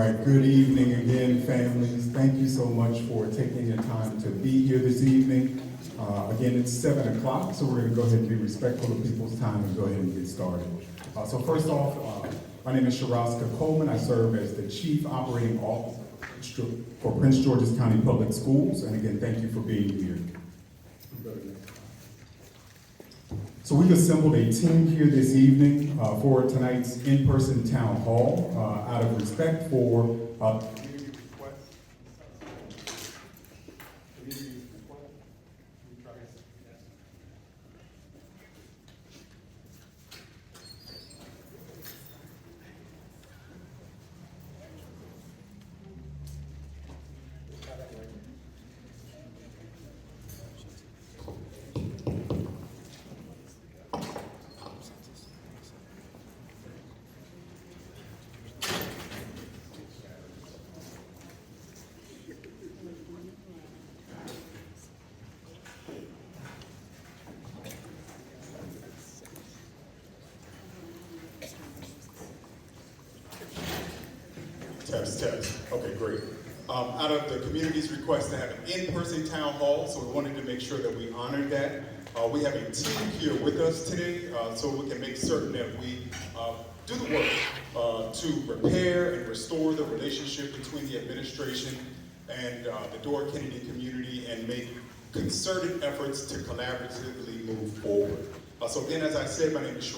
right, good evening again, families. Thank you so much for taking your time to be here this evening. Again, it's 7 o'clock, so we're going to go ahead and be respectful of people's time and go ahead and get started. So first off, my name is Coleman. I serve as the Chief Operating Officer for Prince George's County Public Schools, and again, thank you for being here. So we've assembled a team here this evening for tonight's in-person town hall out of respect for community requests. Test. Okay, great. Out of the community's request to have an in-person town hall, so we wanted to make sure that we honored that. We have a team here with us today, so we can make certain that we do the work to repair and restore the relationship between the administration and the Dora Kennedy community and make concerted efforts to collaboratively move forward. So again, as I said, my name is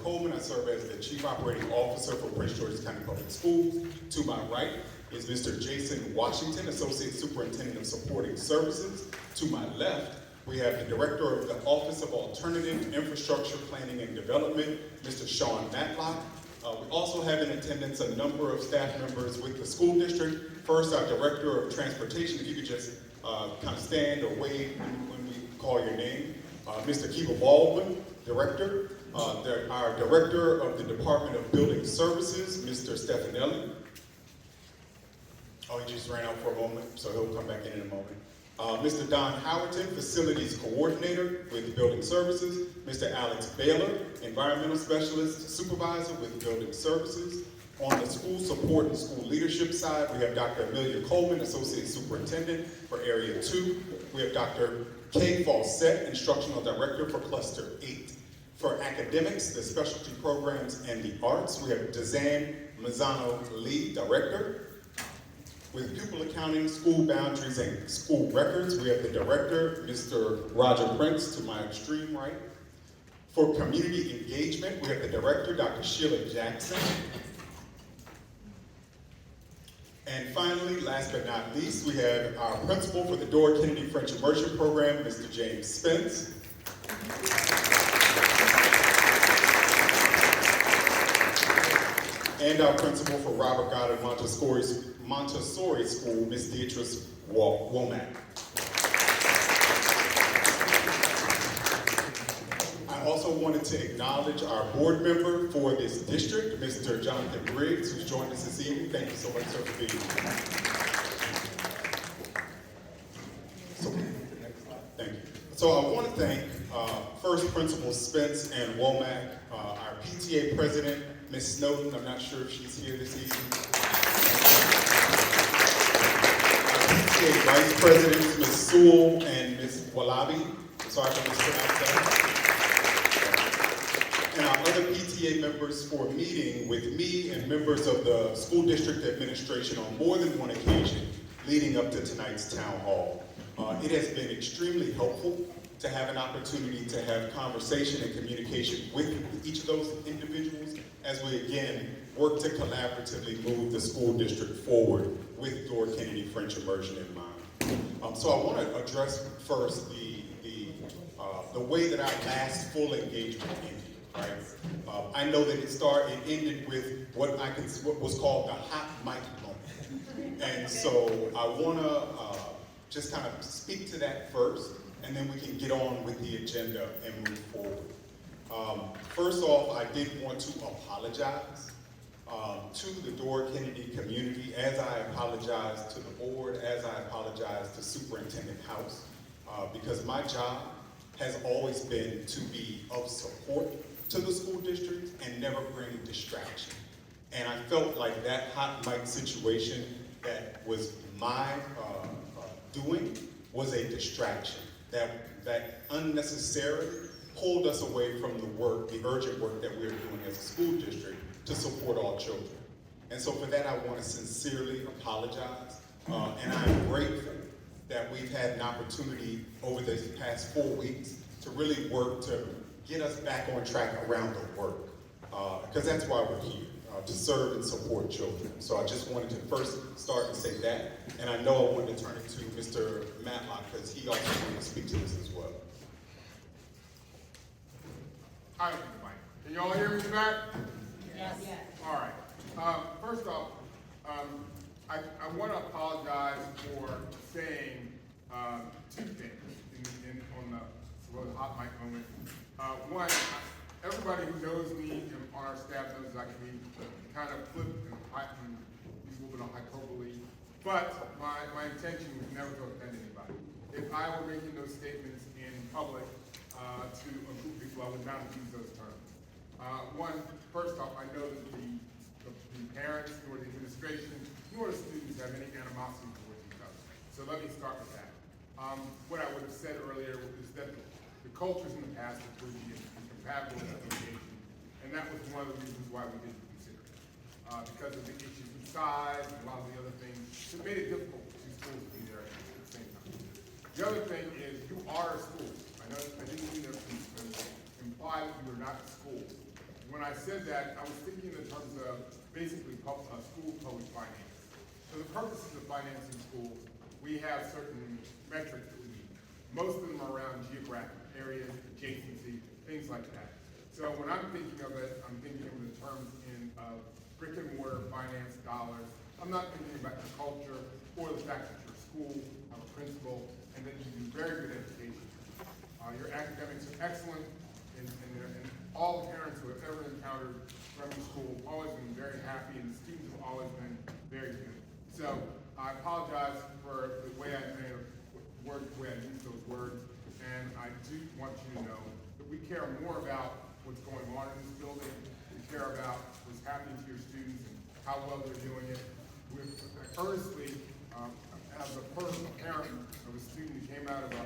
Coleman. I serve as the Chief Operating Officer for Prince George's County Public Schools. To my right is Mr. Jason Washington, Associate Superintendent of Supporting Services. To my left, we have the Director of the Office of Alternative Infrastructure Planning and Development, Mr. Sean Matlock. We also have in attendance a number of staff members with the school district. First, our Director of Transportation, if you could just kind of stand or wave when we call your name. Mr. Kiva Baldwin, Director. Our Director of the Department of Building Services, Mr. Stefanelli. Oh, he just ran out for a moment, so he'll come back in a moment. Mr. Don Howerton, Facilities Coordinator with Building Services. Mr. Alex Baylor, Environmental Specialist Supervisor with Building Services. On the school support and school leadership side, we have Dr. Amelia Coleman, Associate Superintendent for Area 2. We have Dr. Kay Fawcett, Instructional Director for Cluster 8. For academics, the specialty programs and the arts, we have Dazan Mazzano-Lee, Director. With pupil accounting, school boundaries, and school records, we have the Director, Mr. Roger Prince, to my extreme right. For community engagement, we have the Director, Dr. Sheila Jackson. And finally, last but not least, we have our principal for the Dora Kennedy French Immersion Program, Mr. James Spence. And our principal for Robert Goddard Montessori School, Ms. Beatrice Womack. I also wanted to acknowledge our board member for this district, Mr. Jonathan Briggs, who's joined us this evening. Thank you so much, sir, for being here. Thank you. So I want to thank first Principal Spence and Womack, our PTA President, Ms. Snowden. I'm not sure if she's here this evening. Our PTA Vice Presidents, Ms. Sewell and Ms. Wallaby. Sorry if I mispronounced that. And our other PTA members for meeting with me and members of the school district administration on more than one occasion leading up to tonight's town hall. It has been extremely helpful to have an opportunity to have conversation and communication with each of those individuals as we again work to collaboratively move the school district forward with Dora Kennedy French Immersion in mind. So I want to address first the way that our last full engagement ended. Right? I know that it ended with what was called the hot mic moment. And so I want to just kind of speak to that first, and then we can get on with the agenda and move forward. First off, I did want to apologize to the Dora Kennedy community, as I apologize to the board, as I apologize to Superintendent House, because my job has always been to be of support to the school district and never bring distraction. And I felt like that hot mic situation that was my doing was a distraction that unnecessarily pulled us away from the work, the urgent work that we're doing as a school district to support all children. And so for that, I want to sincerely apologize. And I'm grateful that we've had an opportunity over these past 4 weeks to really work to get us back on track around the work. Because that's why we're here, to serve and support children. So I just wanted to first start and say that. And I know I wanted to turn it to Mr. Matlock because he also wanted to speak to this as well. Hi, everybody. Can you all hear me back? Yes. All right. First off, I want to apologize for saying two things on the hot mic moment. One, everybody who knows me and on our staff knows I can be kind of flip and use a little bit of hyperbole, but my intention was never to offend anybody. If I were making those statements in public to a group of people, I would not use those terms. First off, I know that the parents, nor the administration, nor the students have any animosity towards each other. So let me start with that. What I would have said earlier is that the cultures in the past were incompatible with education, and that was one of the reasons why we didn't consider it. Because of the issues with size and a lot of the other things, it made it difficult for two schools to be there at the same time. The other thing is, you are a school. I didn't mean to imply that you were not a school. When I said that, I was thinking in terms of basically school public finance. For the purposes of financing schools, we have certain metrics that we need. Most of them are around geographic areas, adjacency, things like that. So when I'm thinking of it, I'm thinking of it in terms of brick and mortar finance dollars. I'm not thinking about the culture or the fact that your school have a principal and that you do very good education. Your academics are excellent, and all the parents who have ever encountered Bremen School have always been very happy, and the students have always been very good. So I apologize for the way I used those words, and I do want you to know that we care more about what's going on in this building. We care about what's happening to your students and how well they're doing it. We earnestly, as a personal parent of a student who came out of a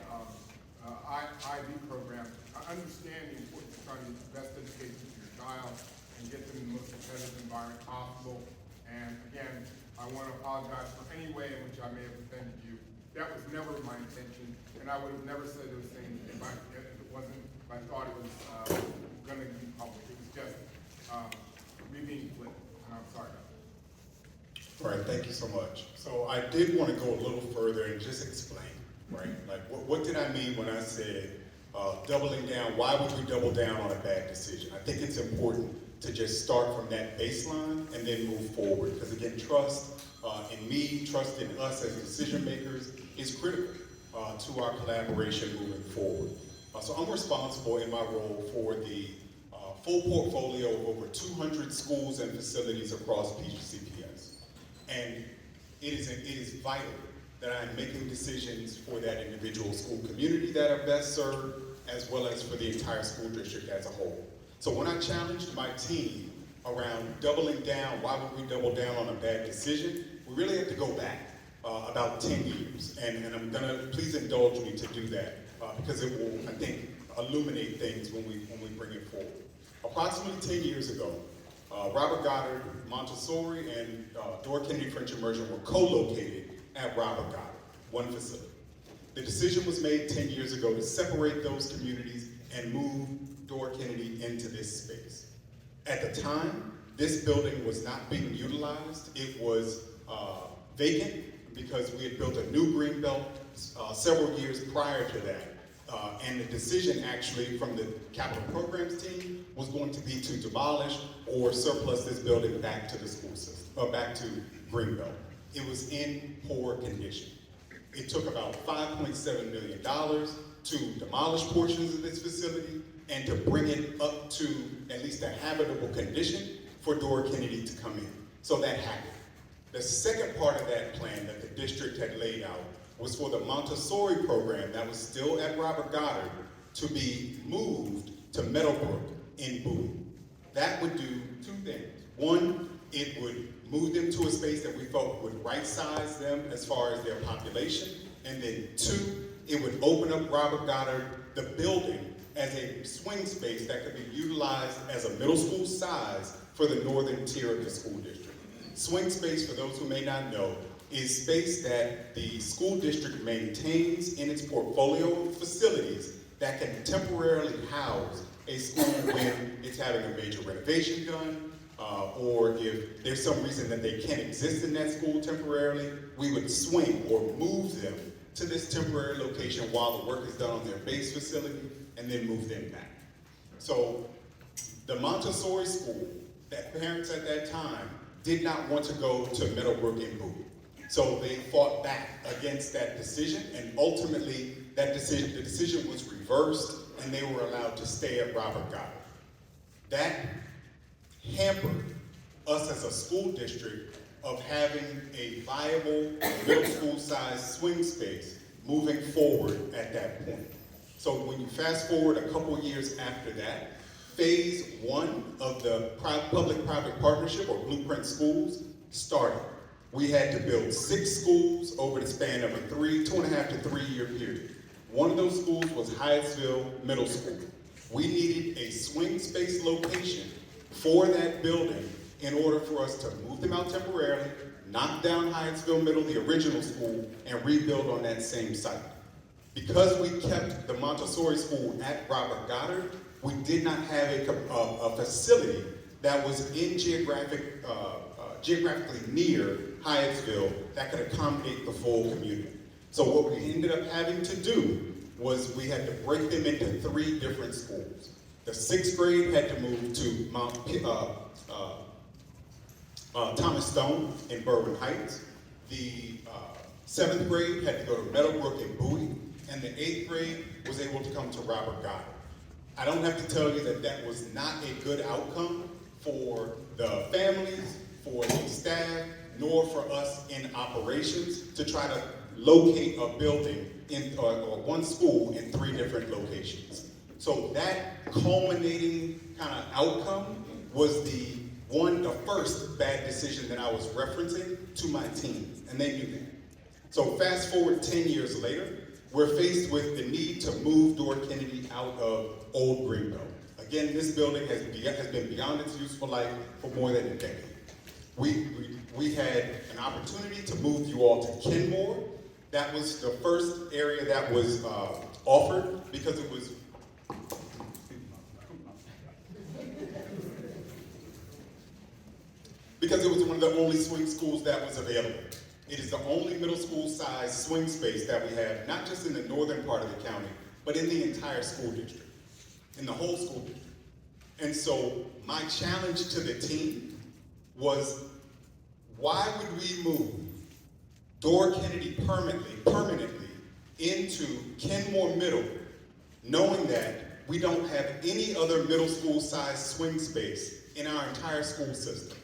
IB program, I understand the importance of trying to get the best education for your child and get them in the most competitive environment possible. And again, I want to apologize for any way in which I may have offended you. That was never my intention, and I would have never said those things if I thought it was going to be public. It was just me being flip, and I'm sorry about that. All right, thank you so much. So I did want to go a little further and just explain, right? Like, what did I mean when I said doubling down? Why would we double down on a bad decision? I think it's important to just start from that baseline and then move forward. Because again, trust in me, trust in us as decision makers is critical to our collaboration moving forward. So I'm responsible in my role for the full portfolio of over 200 schools and facilities across PGCPS. And it is vital that I'm making decisions for that individual school community that are best served, as well as for the entire school district as a whole. So when I challenged my team around doubling down, why would we double down on a bad decision? We really have to go back about 10 years. And I'm gonna, please indulge me to do that because it will, I think, illuminate things when we bring it forward. Approximately 10 years ago, Robert Goddard Montessori and Dora Kennedy French Immersion were co-located at Robert Goddard, one facility. The decision was made 10 years ago to separate those communities and move Dora Kennedy into this space. At the time, this building was not being utilized. It was vacant because we had built a new Greenbelt several years prior to that. And the decision actually from the capital programs team was going to be to demolish or surplus this building back to the school system, or back to Greenbelt. It was in poor condition. It took about $5.7 million to demolish portions of this facility and to bring it up to at least a habitable condition for Dora Kennedy to come in. So that happened. The second part of that plan that the district had laid out was for the Montessori program that was still at Robert Goddard to be moved to Meadowbrook in Bowie. That would do two things. One, it move them to a space that we felt would right-size them as far as their population, and then 2, it would open up Robert Goddard, the building, as a swing space that could be utilized as a middle school size for the northern tier of the school district. Swing space, for those who may not know, is space that the school district maintains in its portfolio of facilities that can temporarily house a school when it's having a major renovation done, or if there's some reason that they can't exist in that school temporarily, we would swing or move them to this temporary location while the work is done on their base facility, and then move them back. So the Montessori School, that parents at that time did not want to go to Meadowbrook and Bowie. So they fought back against that decision, and ultimately the decision was reversed, and they were allowed to stay at Robert Goddard. That hampered us as a school district of having a viable middle school size swing space moving forward at that point. So when you fast forward a couple years after that, phase 1 of the public-private partnership, or Blueprint Schools, started. We had to build 6 schools over the span of a 2.5 to 3 year period. One of those schools was Hyattsville Middle School. We needed a swing space location for that building in order for us to move them out temporarily, knock down Hyattsville Middle, the original school, and rebuild on that same site. Because we kept the Montessori School at Robert Goddard, we did not have a facility that was in geographically near Hyattsville that could accommodate the full community. So what we ended up having to do was we had to break them into 3 different schools. The 6th grade had to move to Thomas Stone in Berwyn Heights. The 7th grade had to go to Meadowbrook and Bowie, and the 8th grade was able to come to Robert Goddard. I don't have to tell you that that was not a good outcome for the families, for the staff, nor for us in operations to try to locate a building or one school in 3 different locations. So that culminating kind of outcome was the first bad decision that I was referencing to my team, and they knew that. So fast forward 10 years later, we're faced with the need to move Dora Kennedy out of Old Greenbelt. Again, this building has been beyond its useful life for more than a decade. We had an opportunity to move you all to Kenmoor. That was the first area that was offered because it was one of the only swing schools that was available. It is the only middle school size swing space that we have, not just in the northern part of the county, but in the entire school district, in the whole school district. And so my challenge to the team was, why would we move Dora Kennedy permanently into Kenmoor Middle, knowing that we don't have any other middle school size swing space in our entire school system?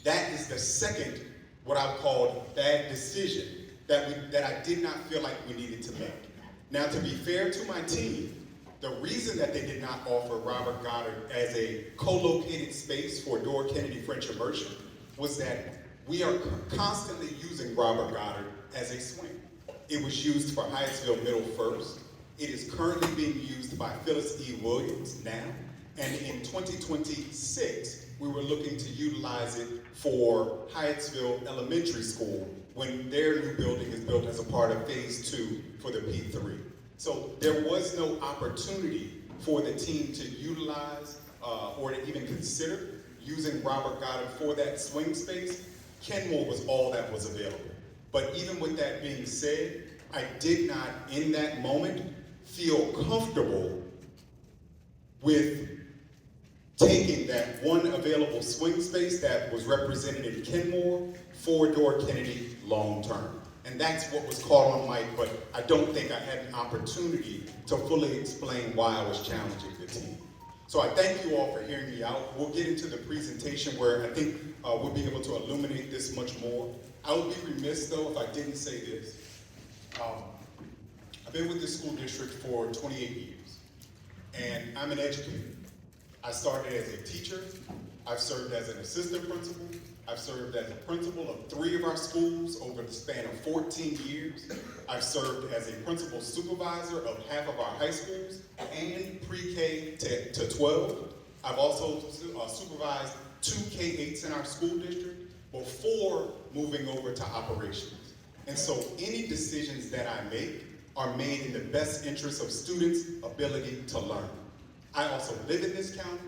That is the second, what I've called, bad decision that I did not feel like we needed to make. Now, to be fair to my team, the reason that they did not offer Robert Goddard as a co-located space for Dora Kennedy French Immersion was that we are constantly using Robert Goddard as a swing. It was used for Hyattsville Middle first. It is currently being used by Phyllis E. Williams now. And in 2026, we were looking to utilize it for Hyattsville Elementary School when their new building is built as a part of phase 2 for the P3. So there was no opportunity for the team to utilize or to even consider using Robert Goddard for that swing space. Kenmoor was all that was available. But even with that being said, I did not, in that moment, feel comfortable with taking that one available swing space that was represented in Kenmoor for Dora Kennedy long term. And that's what was caught on mic, but I don't think I had an opportunity to fully explain why I was challenging the team. So I thank you all for hearing me out. We'll get into the presentation where I think we'll be able to illuminate this much more. I would be remiss though if I didn't say this. I've been with this school district for 28 years, and I'm an educator. I started as a teacher, I've served as an assistant principal. I've served as a principal of 3 of our schools over the span of 14 years. I've served as a principal supervisor of half of our high schools and pre-K to 12. I've also supervised 2 K-8s in our school district before moving over to operations. And so any decisions that I make are made in the best interest of students' ability to learn. I also live in this county,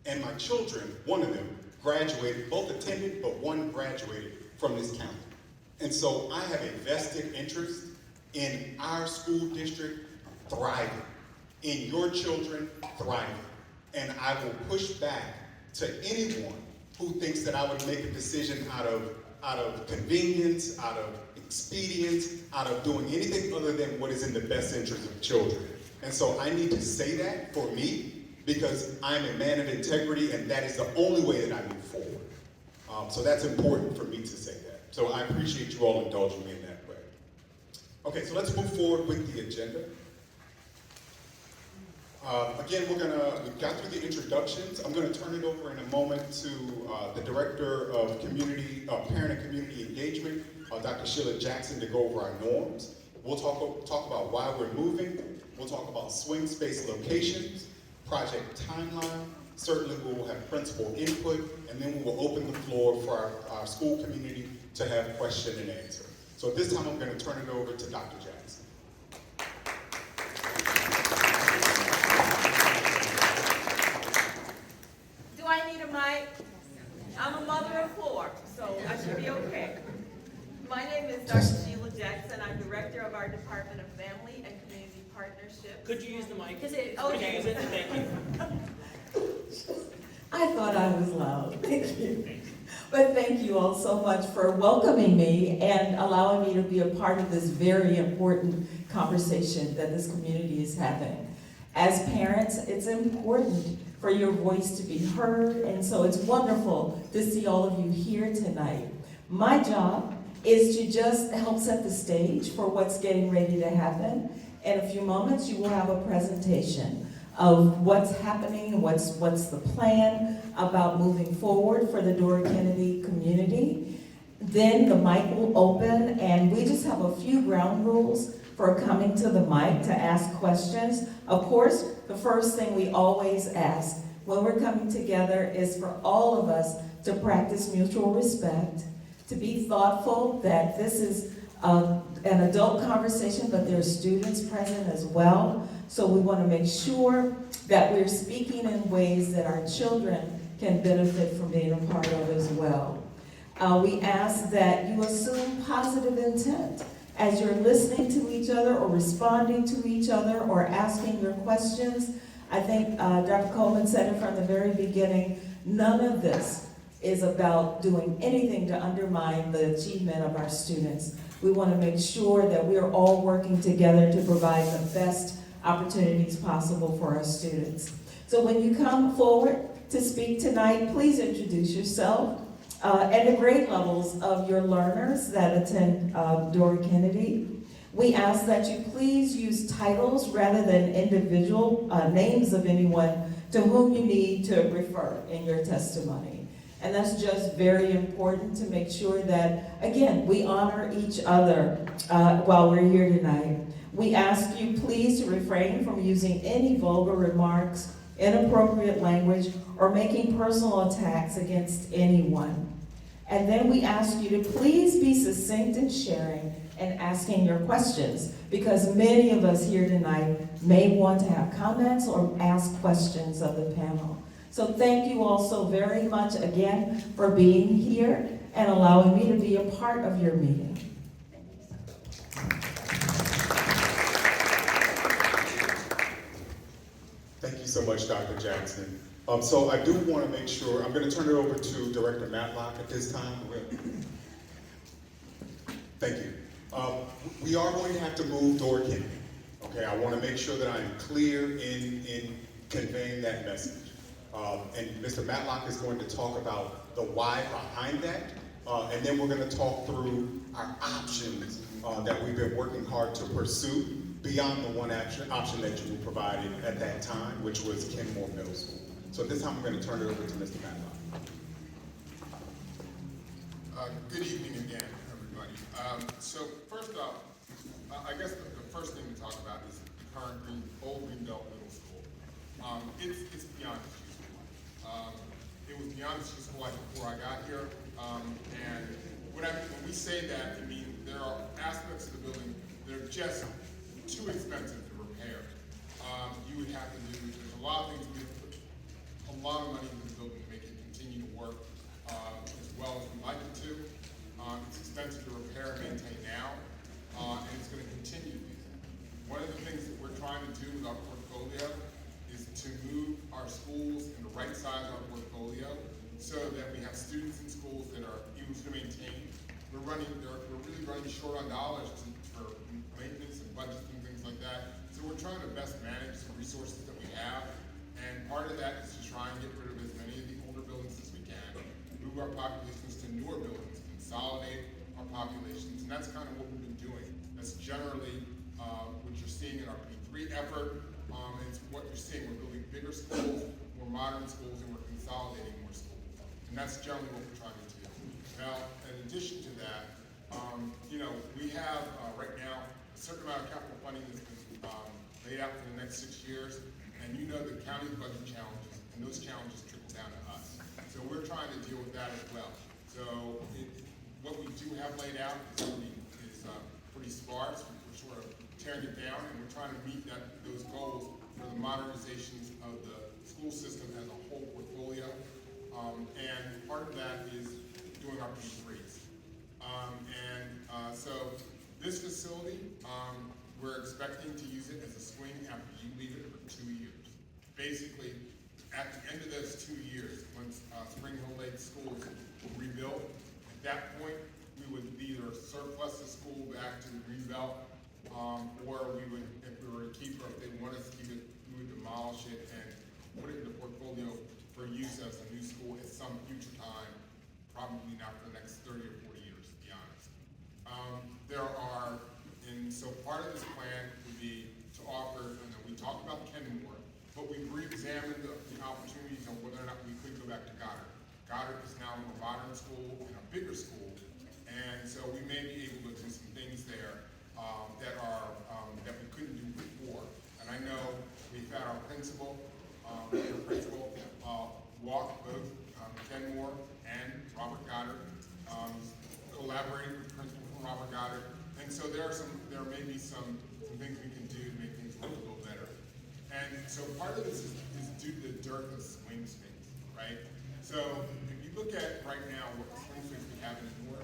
and my children, one of them, graduated, both attended, but one graduated from this county. And so I have a vested interest in our school district thriving, in your children thriving. And I will push back to anyone who thinks that I would make a decision out of convenience, out of expedience, out of doing anything other than what is in the best interest of children. And so I need to say that for me, because I'm a man of integrity, and that is the only way that I move forward. So that's important for me to say that. So I appreciate you all indulging me in that way. Okay, so let's move forward with the agenda. Again, we've got through the introductions. I'm gonna turn it over in a moment to the Director of Parent and Community Engagement, Dr. Sheila Jackson, to go over our norms. We'll talk about why we're moving. We'll talk about swing space locations, project timeline. Certainly we will have principal input, and then we will open the floor for our school community to have question and answer. So at this time, I'm going to turn it over to Dr. Jackson. Do I need a mic? I'm a mother of 4, so I should be okay. My name is Dr. Sheila Jackson. I'm Director of our Department of Family and Community Partnerships. Could you use the mic? Okay. Use it. Thank you. I thought I was loud. Thank you. But thank you all so much for welcoming me and allowing me to be a part of this very important conversation that this community is having. As parents, it's important for your voice to be heard, and so it's wonderful to see all of you here tonight. My job is to just help set the stage for what's getting ready to happen. In a few moments, you will have a presentation of what's happening, what's the plan about moving forward for the Dora Kennedy community. Then the mic will open, and we just have a few ground rules for coming to the mic to ask questions. Of course, the first thing we always ask when we're coming together is for all of us to practice mutual respect, to be thoughtful that this is an adult conversation, but there are students present as well. So we want to make sure that we're speaking in ways that our children can benefit from being a part of as well. We ask that you assume positive intent as you're listening to each other or responding to each other or asking your questions. I think Dr. Coleman said it from the very beginning, none of this is about doing anything to undermine the achievement of our students. We want to make sure that we are all working together to provide the best opportunities possible for our students. So when you come forward to speak tonight, please introduce yourself and the grade levels of your learners that attend Dora Kennedy. We ask that you please use titles rather than individual names of anyone to whom you need to refer in your testimony. And that's just very important to make sure that, again, we honor each other while we're here tonight. We ask you please to refrain from using any vulgar remarks, inappropriate language, or making personal attacks against anyone. And then we ask you to please be succinct in sharing and asking your questions, because many of us here tonight may want to have comments or ask questions of the panel. So thank you all so very much again for being here and allowing me to be a part of your meeting. Thank you so much, Dr. Jackson. So I do want to make sure, I'm going to turn it over to Director Matlock at this time. Thank you. We are going to have to move Dora Kennedy. Okay, I want to make sure that I'm clear in conveying that message. And Mr. Matlock is going to talk about the why behind that, and then we're going to talk through our options that we've been working hard to pursue beyond the one option that you provided at that time, which was Kenmoor Middle School. So at this time, I'm going to turn it over to Mr. Matlock. Good evening again, everybody. So first off, I guess the first thing to talk about is the current old Greenbelt Middle School. It's beyond its useful. It was beyond its useful life before I got here. And when we say that, I mean there are aspects of the building that are just too expensive to repair. You would have to do, there's a lot of things we have to put a lot of money into the building to make it continue to work as well as we'd like it to. It's expensive to repair and maintain now, and it's going to continue to be that. One of the things that we're trying to do with our portfolio is to move our schools and to right size our portfolio so that we have students in schools that are easy to maintain. We're really running short on dollars for maintenance and budgets and things like that. So we're trying to best manage the resources that we have, and part of that is to try and get rid of as many of the older buildings as we can, move our populations to newer buildings, consolidate our populations, and that's kind of what we've been doing. That's generally what you're seeing in our P3 effort. It's what you're seeing. We're building bigger schools, more modern schools, and we're consolidating more schools. And that's generally what we're trying to do. Now, in addition to that, we have right now a certain amount of capital funding that's been laid out for the next 6 years, and you know the county's budget challenges, and those challenges trickle down to us. So we're trying to deal with that as well. So what we do have laid out is pretty sparse. We're sort of tearing it down, and we're trying to meet those goals for the modernizations of the school system as a whole portfolio. And part of that is doing our P3s. So this facility, we're expecting to use it as a swing after you leave it for 2 years. Basically, at the end of those 2 years, once Spring Hill Lake schools will rebuild, at that point, we would either surplus the school back to the Greenbelt, or we would, if we were to keep it, if they want us to keep it, we would demolish it and put it in the portfolio for use as a new school at some future time, probably not for the next 30 or 40 years, to be honest. So part of this plan would be to offer, we talked about Kenmoor, but we've re-examined the opportunities on whether or not we could go back to Goddard. Goddard is now a more modern school and a bigger school, and so we may be able to do some things there that we couldn't do before. And I know we've had our principal walk both Kenmoor and Robert Goddard, collaborating with the principal from Robert Goddard. And so there may be some things we can do to make things work a little better. And so part of this is due to the dearth of swing space, right? So if you look at right now what the swing space we have in Dora,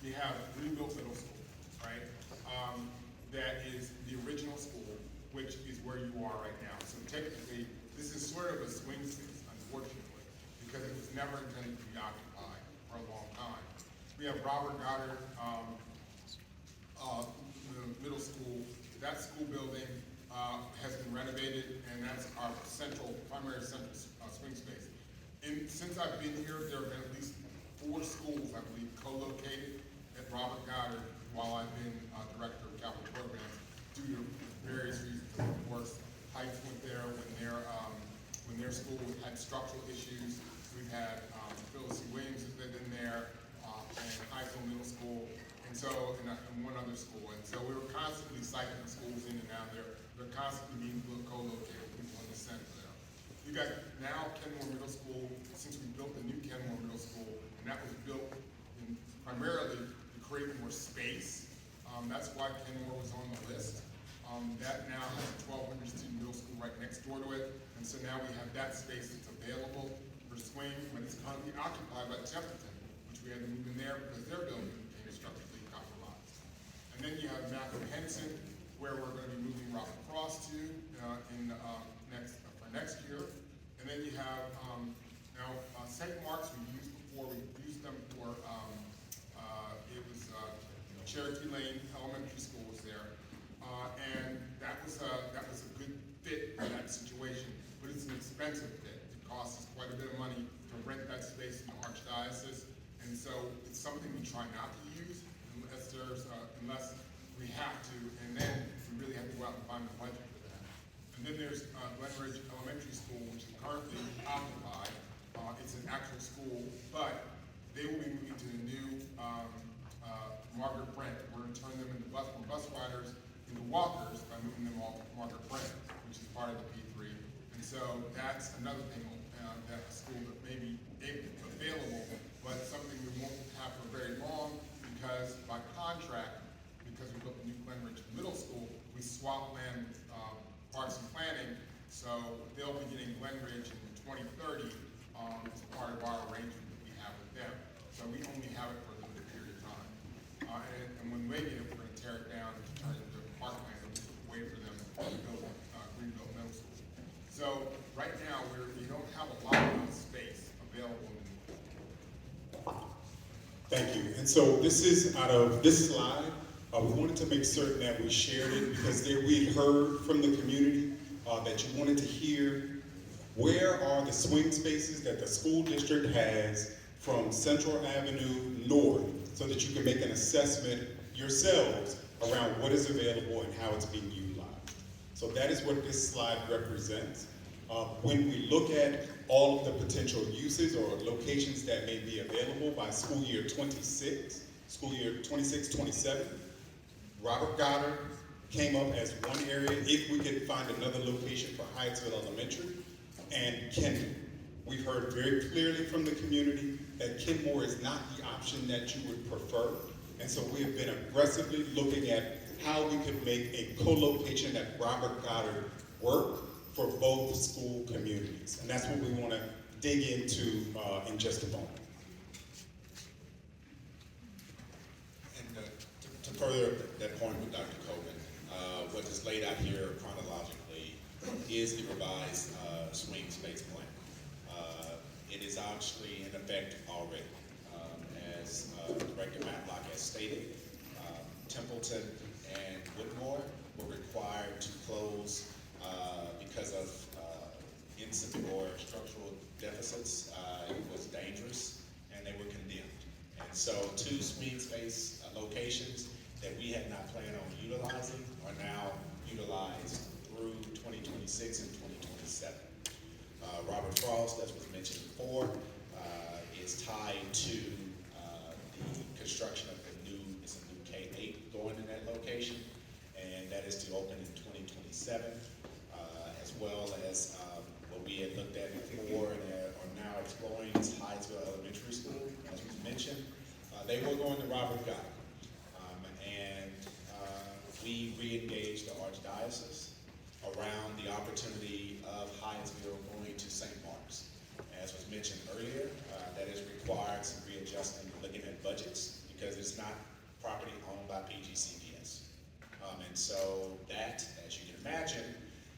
we have Greenbelt Middle School, right? That is the original school, which is where you are right now. So technically, this is sort of a swing space, unfortunately, because it was never intended to be occupied for a long time. We have Robert Goddard Middle School. That school building has been renovated, and that's our primary central swing space. Since I've been here, there have been at least 4 schools, I believe, co-located at Robert Goddard while I've been director of capital programs due to various reasons. Of course, Heights went there when their school had structural issues. We've had Phyllis C. Williams has been in there, and Highville Middle School, and one other school. And so we were constantly cycling schools in and out there. They're constantly being co-located with people in the center there. We got now Kenmoor Middle School, since we built the new Kenmoor Middle School, and that was built primarily to create more space. That's why Kenmoor was on the list. That now has a 1,200 student middle school right next door to it, and so now we have that space that's available for swing when it's currently occupied by Templeton, which we had to move in there because their building became structurally compromised. And then you have Matlock Henson, where we're going to be moving Robert Cross to for next year. And then you have now St. Mark's we used before. We used them for it was Cherokee Lane Elementary School was there, and that was a good fit for that situation. But it's an expensive fit. It costs us quite a bit of money to rent that space in the Archdiocese, and so it's something we try not to use unless we have to, and then we really have to go out and find the budget for that. And then there's Glenridge Elementary School, which is currently occupied. It's an actual school, but they will be moving to the new Margaret Brent. We're going to turn them into from bus riders into walkers by moving them all to Margaret Brent, which is part of the P3. And so that's another thing that a school that may be available, but something we won't have for very long because by contract, because we built the new Glenridge Middle School, we swapped land with Parks and Planning, so they'll be getting Glenridge in 2030 as part of our arrangement that we have with them. So we only have it for a limited period of time. And when we get it, we're going to tear it down and turn it into parkland, which is a way for them to build Greenbelt Middle School. So right now, we don't have a lot of space available in the new. Thank you. And so this is out of this slide. We wanted to make certain that we shared it because we heard from the community that you wanted to hear where are the swing spaces that the school district has from Central Avenue north so that you can make an assessment yourselves around what is available and how it's being utilized. So that is what this slide represents. When we look at all of the potential uses or locations that may be available by school year 26-27, Robert Goddard came up as one area if we could find another location for Hyattsville Elementary, and Kenmoor. We've heard very clearly from the community that Kenmoor is not the option that you would prefer, and so we have been aggressively looking at how we could make a co-location at Robert Goddard work for both school communities, and that's what we want to dig into in just a moment. And to further that point with Dr. Coleman, what is laid out here chronologically is the revised swing space plan. It is actually in effect already. As Director Matlock has stated, Templeton and Whitmore were required to close because of insufficient or structural deficits. It was dangerous and they were condemned. And so 2 swing space locations that we had not planned on utilizing are now utilized through 2026 and 2027. Robert Frost, as was mentioned before, is tied to the construction of it's a new K-8 going in that location, and that is to open in 2027, as well as what we had looked at before and are now exploring is Hyattsville Elementary School, as was mentioned. They were going to Robert Goddard, and we re-engaged the Archdiocese around the opportunity of Hyattsville going to St. Mark's. As was mentioned earlier, that has required some readjustment, looking at budgets, because it's not property owned by PGCPS. And so that, as you can imagine,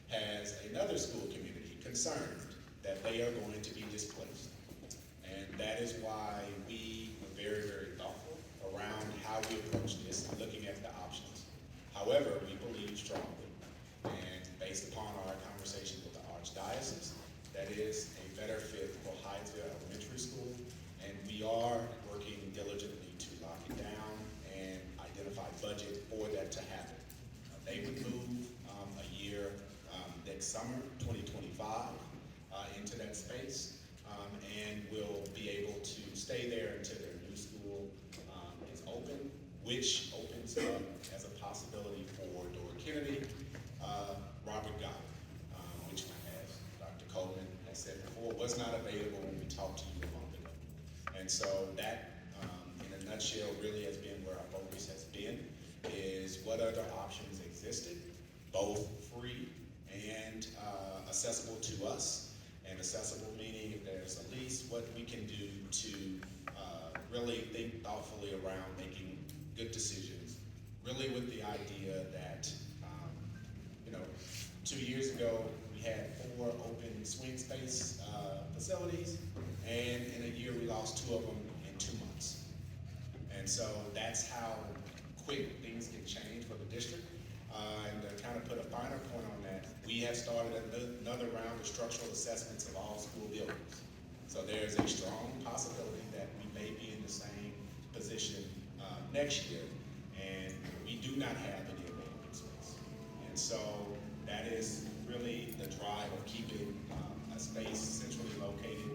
has another school community concerned that they are going to be displaced. And that is why we were very, very thoughtful around how we approach this and looking at the options. However, we believe strongly, and based upon our conversation with the Archdiocese, that is a better fit for Hyattsville Elementary School, and we are working diligently to lock it down and identify budget for that to happen. They would move a year next summer, 2025, into that space, and will be able to stay there until their new school is open, which opens up as a possibility for Dora Kennedy, Robert Goddard, which, as Dr. Coleman has said before, was not available when we talked to you a month ago. And so that, in a nutshell, really has been where our focus has been, is what other options existed, both free and accessible to us. And accessible meaning if there's a lease, what we can do to really think thoughtfully around making good decisions, really with the idea that, 2 years ago, we had 4 open swing space facilities, and in a year, we lost 2 of them in 2 months. And so that's how quick things can change for the district. And to kind of put a finer point on that, we have started another round of structural assessments of all school buildings. So there's a strong possibility that we may be in the same position next year, and we do not have any available space. And so That is really the drive of keeping a space centrally located,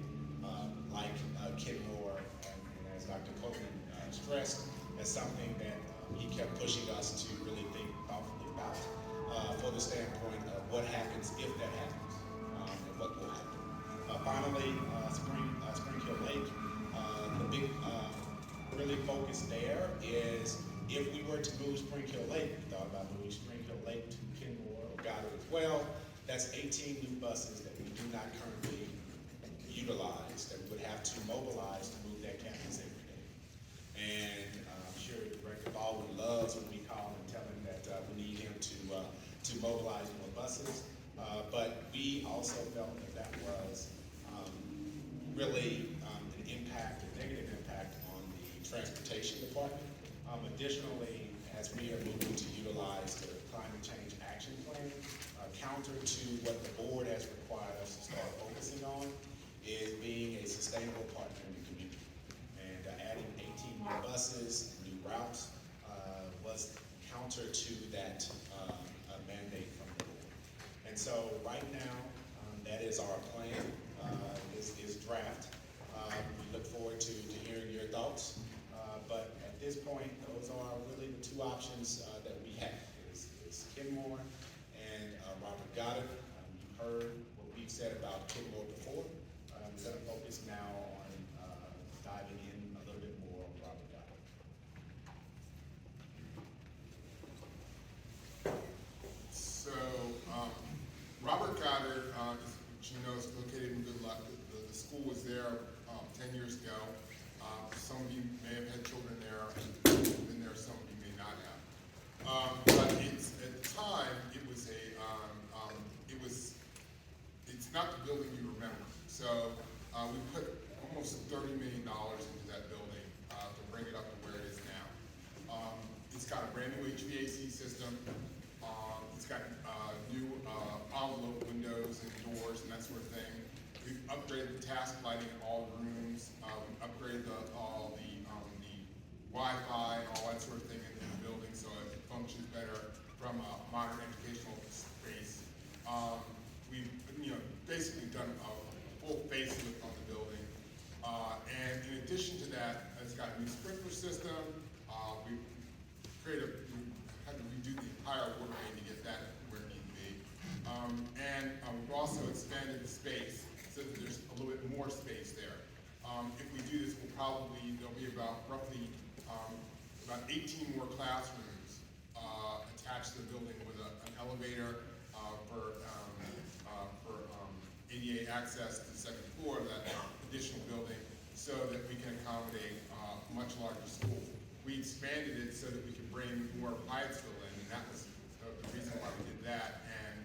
like Kenmoor, and as Dr. Coleman stressed, as something that he kept pushing us to really think thoughtfully about for the standpoint of what happens if that happens, and what will happen. Finally, Spring Hill Lake, the big really focus there is if we were to move Spring Hill Lake, we thought about moving Spring Hill Lake to Kenmoor or Goddard as well. That's 18 new buses that we do not currently utilize, that we would have to mobilize to move that campus every day. And I'm sure Director Baldwin loves when we call and tell him that we need him to mobilize more buses. But we also felt that that was really an impact, a negative impact on the transportation department. Additionally, as we are moving to utilize the climate change action plan, counter to what the board has required us to start focusing on is being a sustainable partner in the community. And adding 18 new buses and new routes was counter to that mandate from the board. And so right now, that is our plan, is draft. We look forward to hearing your thoughts. But at this point, those are really the two options that we have, is Kenmoor and Robert Goddard. You've heard what we've said about Kenmoor before. We're going to focus now on diving in a little bit more on Robert Goddard. So, Robert Goddard, which you know is located in Good Luck. The school was there 10 years ago. Some of you may have had children there, been there, some of you may not have. But it's, at the time, it was it's not the building you remember. So we put almost $30 million into that building to bring it up to where it is now. It's got a brand new HVAC system. It's got new envelope windows and doors and that sort of thing. We've upgraded the task lighting in all the rooms. We've upgraded all the Wi-Fi and all that sort of thing in the building so it functions better from a modern educational space. We've basically done a full facelift on the building. And in addition to that, it's got a new sprinkler system. We had to redo the entire water main to get that where it needed to be. And we've also expanded the space so that there's a little bit more space there. If we do this, there'll be about roughly about 18 more classrooms attached to the building with an elevator for ADA access to the second floor of that additional building so that we can accommodate a much larger school. We expanded it so that we could bring more Hyattsville in, and that was the reason why we did that. And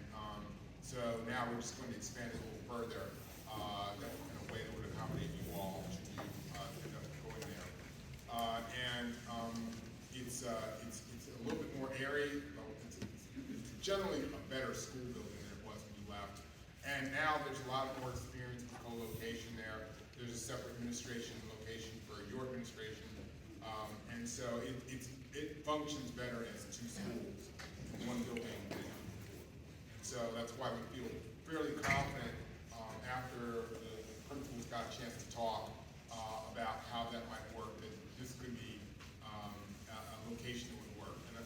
so now we're just going to expand it a little further in a way that would accommodate you all should you end up going there. It's a little bit more airy. It's generally a better school building than it was when you left. And now there's a lot more experience with co-location there. There's a separate administration location for your administration. And so it functions better as two schools in one building than before. And so that's why we feel fairly confident after the principals got a chance to talk about how that might work, that this could be a location that would work. And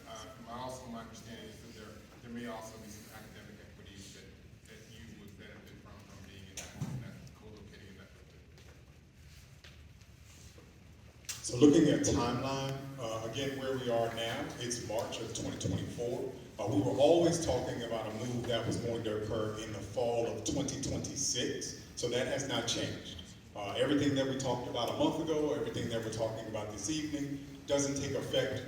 my understanding is that there may also be some academic equities that you would benefit from being in that co-locating in that building. So looking at timeline, again, where we are now, it's March of 2024. We were always talking about a move that was going to occur in the fall of 2026, so that has not changed. Everything that we talked about a month ago, everything that we're talking about this evening, doesn't take effect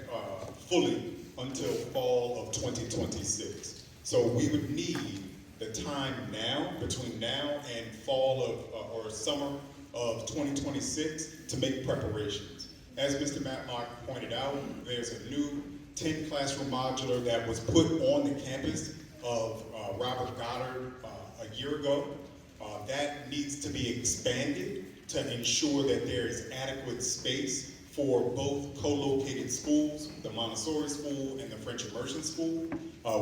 fully until fall of 2026. So we would need the time now, between now and fall of, or summer of 2026 to make preparations. As Mr. Matlock pointed out, there's a new 10 classroom modular that was put on the campus of Robert Goddard a year ago. That needs to be expanded to ensure that there is adequate space for both co-located schools, the Montessori School and the French Immersion School.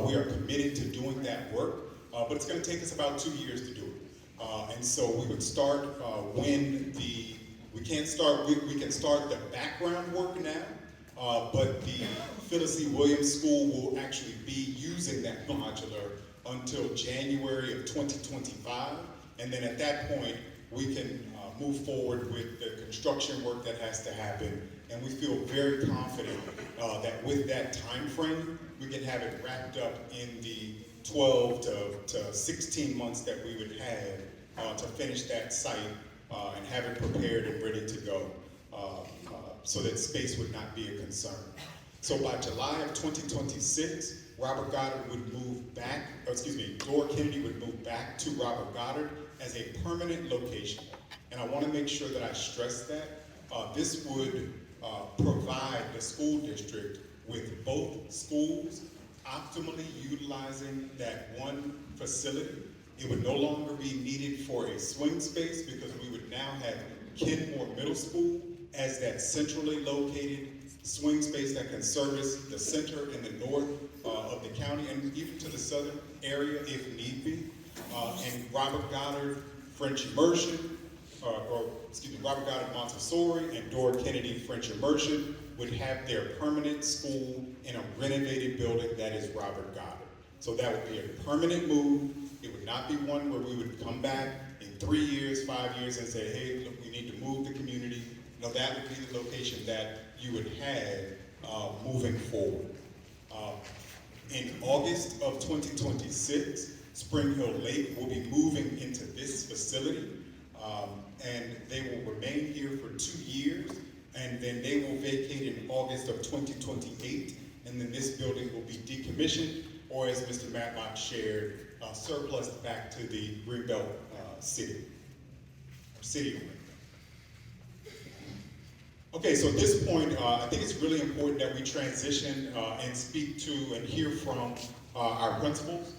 We are committed to doing that work, but it's going to take us about 2 years to do it. And so we would start we can start the background work now, but the Phyllis E. Williams School will actually be using that modular until January of 2025. And then at that point, we can move forward with the construction work that has to happen. And we feel very confident that with that time frame, we can have it wrapped up in the 12 to 16 months that we would have to finish that site and have it prepared and ready to go so that space would not be a concern. So by July of 2026, Robert Goddard would move back, Dora Kennedy would move back to Robert Goddard as a permanent location. And I want to make sure that I stress that. This would provide the school district with both schools optimally utilizing that one facility. It would no longer be needed for a swing space because we would now have Kenmoor Middle School as that centrally located swing space that can service the center and the north of the county and even to the southern area if need be. And Robert Goddard French Immersion, Robert Goddard Montessori and Dora Kennedy French Immersion would have their permanent school in a renovated building that is Robert Goddard. So that would be a permanent move. It would not be one where we would come back in 3 years, 5 years and say, hey, look, we need to move the community. No, that would be the location that you would have moving forward. In August of 2026, Spring Hill Lake will be moving into this facility, and they will remain here for 2 years, and then they will vacate in August of 2028, and then this building will be decommissioned, or as Mr. Matlock shared, surplused back to the Greenbelt City. Okay, so at this point, I think it's really important that we transition and speak to and hear from our principals.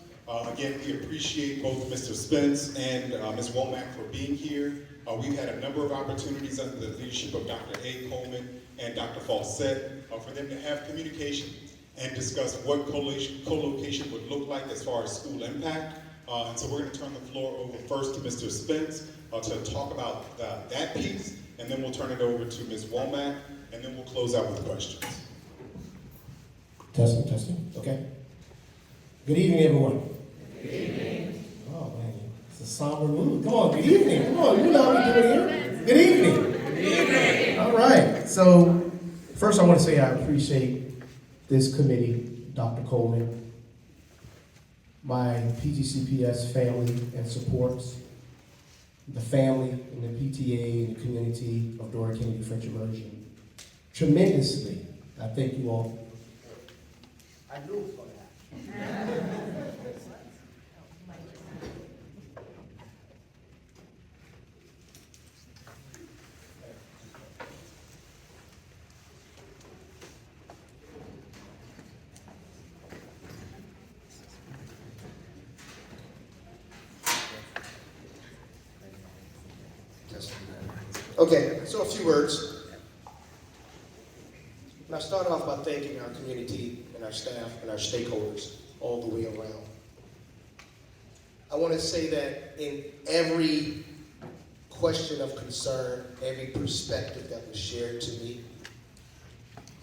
Again, we appreciate both Mr. Spence and Ms. Womack for being here. We've had a number of opportunities under the leadership of Dr. A. Coleman and Dr. Fawcett for them to have communication and discuss what co-location would look like as far as school impact. And so we're going to turn the floor over first to Mr. Spence to talk about that piece, and then we'll turn it over to Ms. Womack, and then we'll close out with questions. Testing, okay. Good evening, everyone. Good evening. Oh, man, it's a somber mood. Come on, good evening. Come on, you know what we're doing here. Good evening. Good evening. All right, so first I want to say I appreciate this committee, Dr. Coleman, my PGCPS family and supports, the family and the PTA and the community of Dora Kennedy French Immersion tremendously. I thank you all. I knew it was going to happen. Okay, so a few words. And I start off by thanking our community and our staff and our stakeholders all the way around. I want to say that in every question of concern, every perspective that was shared to me,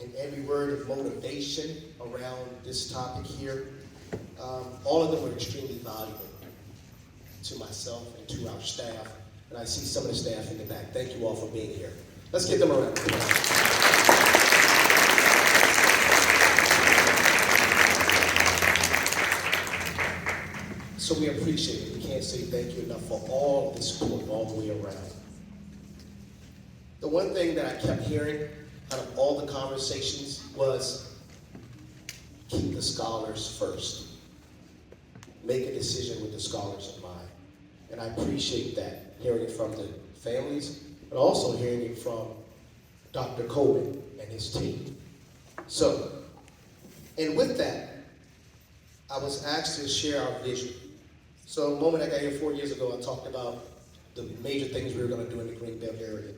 and every word of motivation around this topic here, all of them were extremely valuable to myself and to our staff. And I see some of the staff in the back. Thank you all for being here. Let's give them a round of applause. So we appreciate it. We can't say thank you enough for all the support all the way around. The one thing that I kept hearing out of all the conversations was keep the scholars first. Make a decision with the scholars in mind. And I appreciate that. Hearing it from the families, but also hearing it from Dr. Coleman and his team. So, and with that, I was asked to share our vision. So the moment I got here 4 years ago, I talked about the major things we were going to do in the Greenbelt area.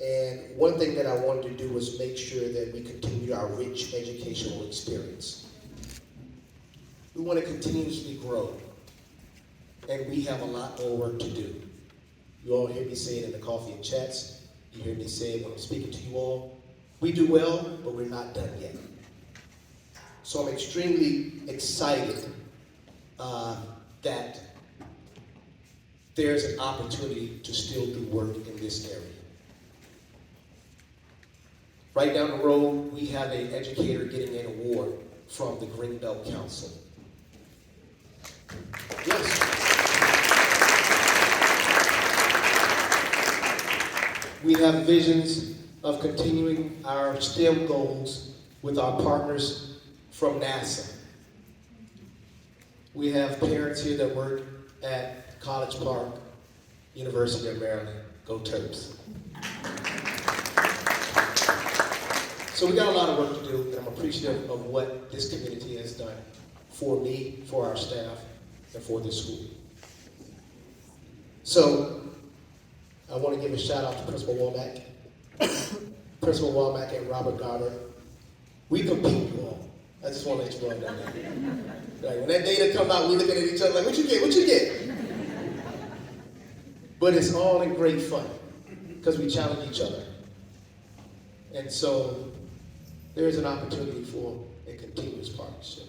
And one thing that I wanted to do was make sure that we continue our rich educational experience. We want to continuously grow, and we have a lot more work to do. You all hear me say it in the coffee and chats. You hear me say it when I'm speaking to you all. We do well, but we're not done yet. So I'm extremely excited that there's an opportunity to still do work in this area. Right down the road, we have an educator getting an award from the Greenbelt Council. Yes. We have visions of continuing our STEM goals with our partners from NASA. We have parents here that work at College Park, University of Maryland. Go Terps. So we got a lot of work to do, and I'm appreciative of what this community has done for me, for our staff, and for this school. So I want to give a shout out to Principal Womack, Principal Womack and Robert Goddard. We compete, you all. I just want to let you know that. Like, when that data come out, we looking at each other like, what you get, what you get? But it's all in great fun, because we challenge each other. And so there is an opportunity for a continuous partnership.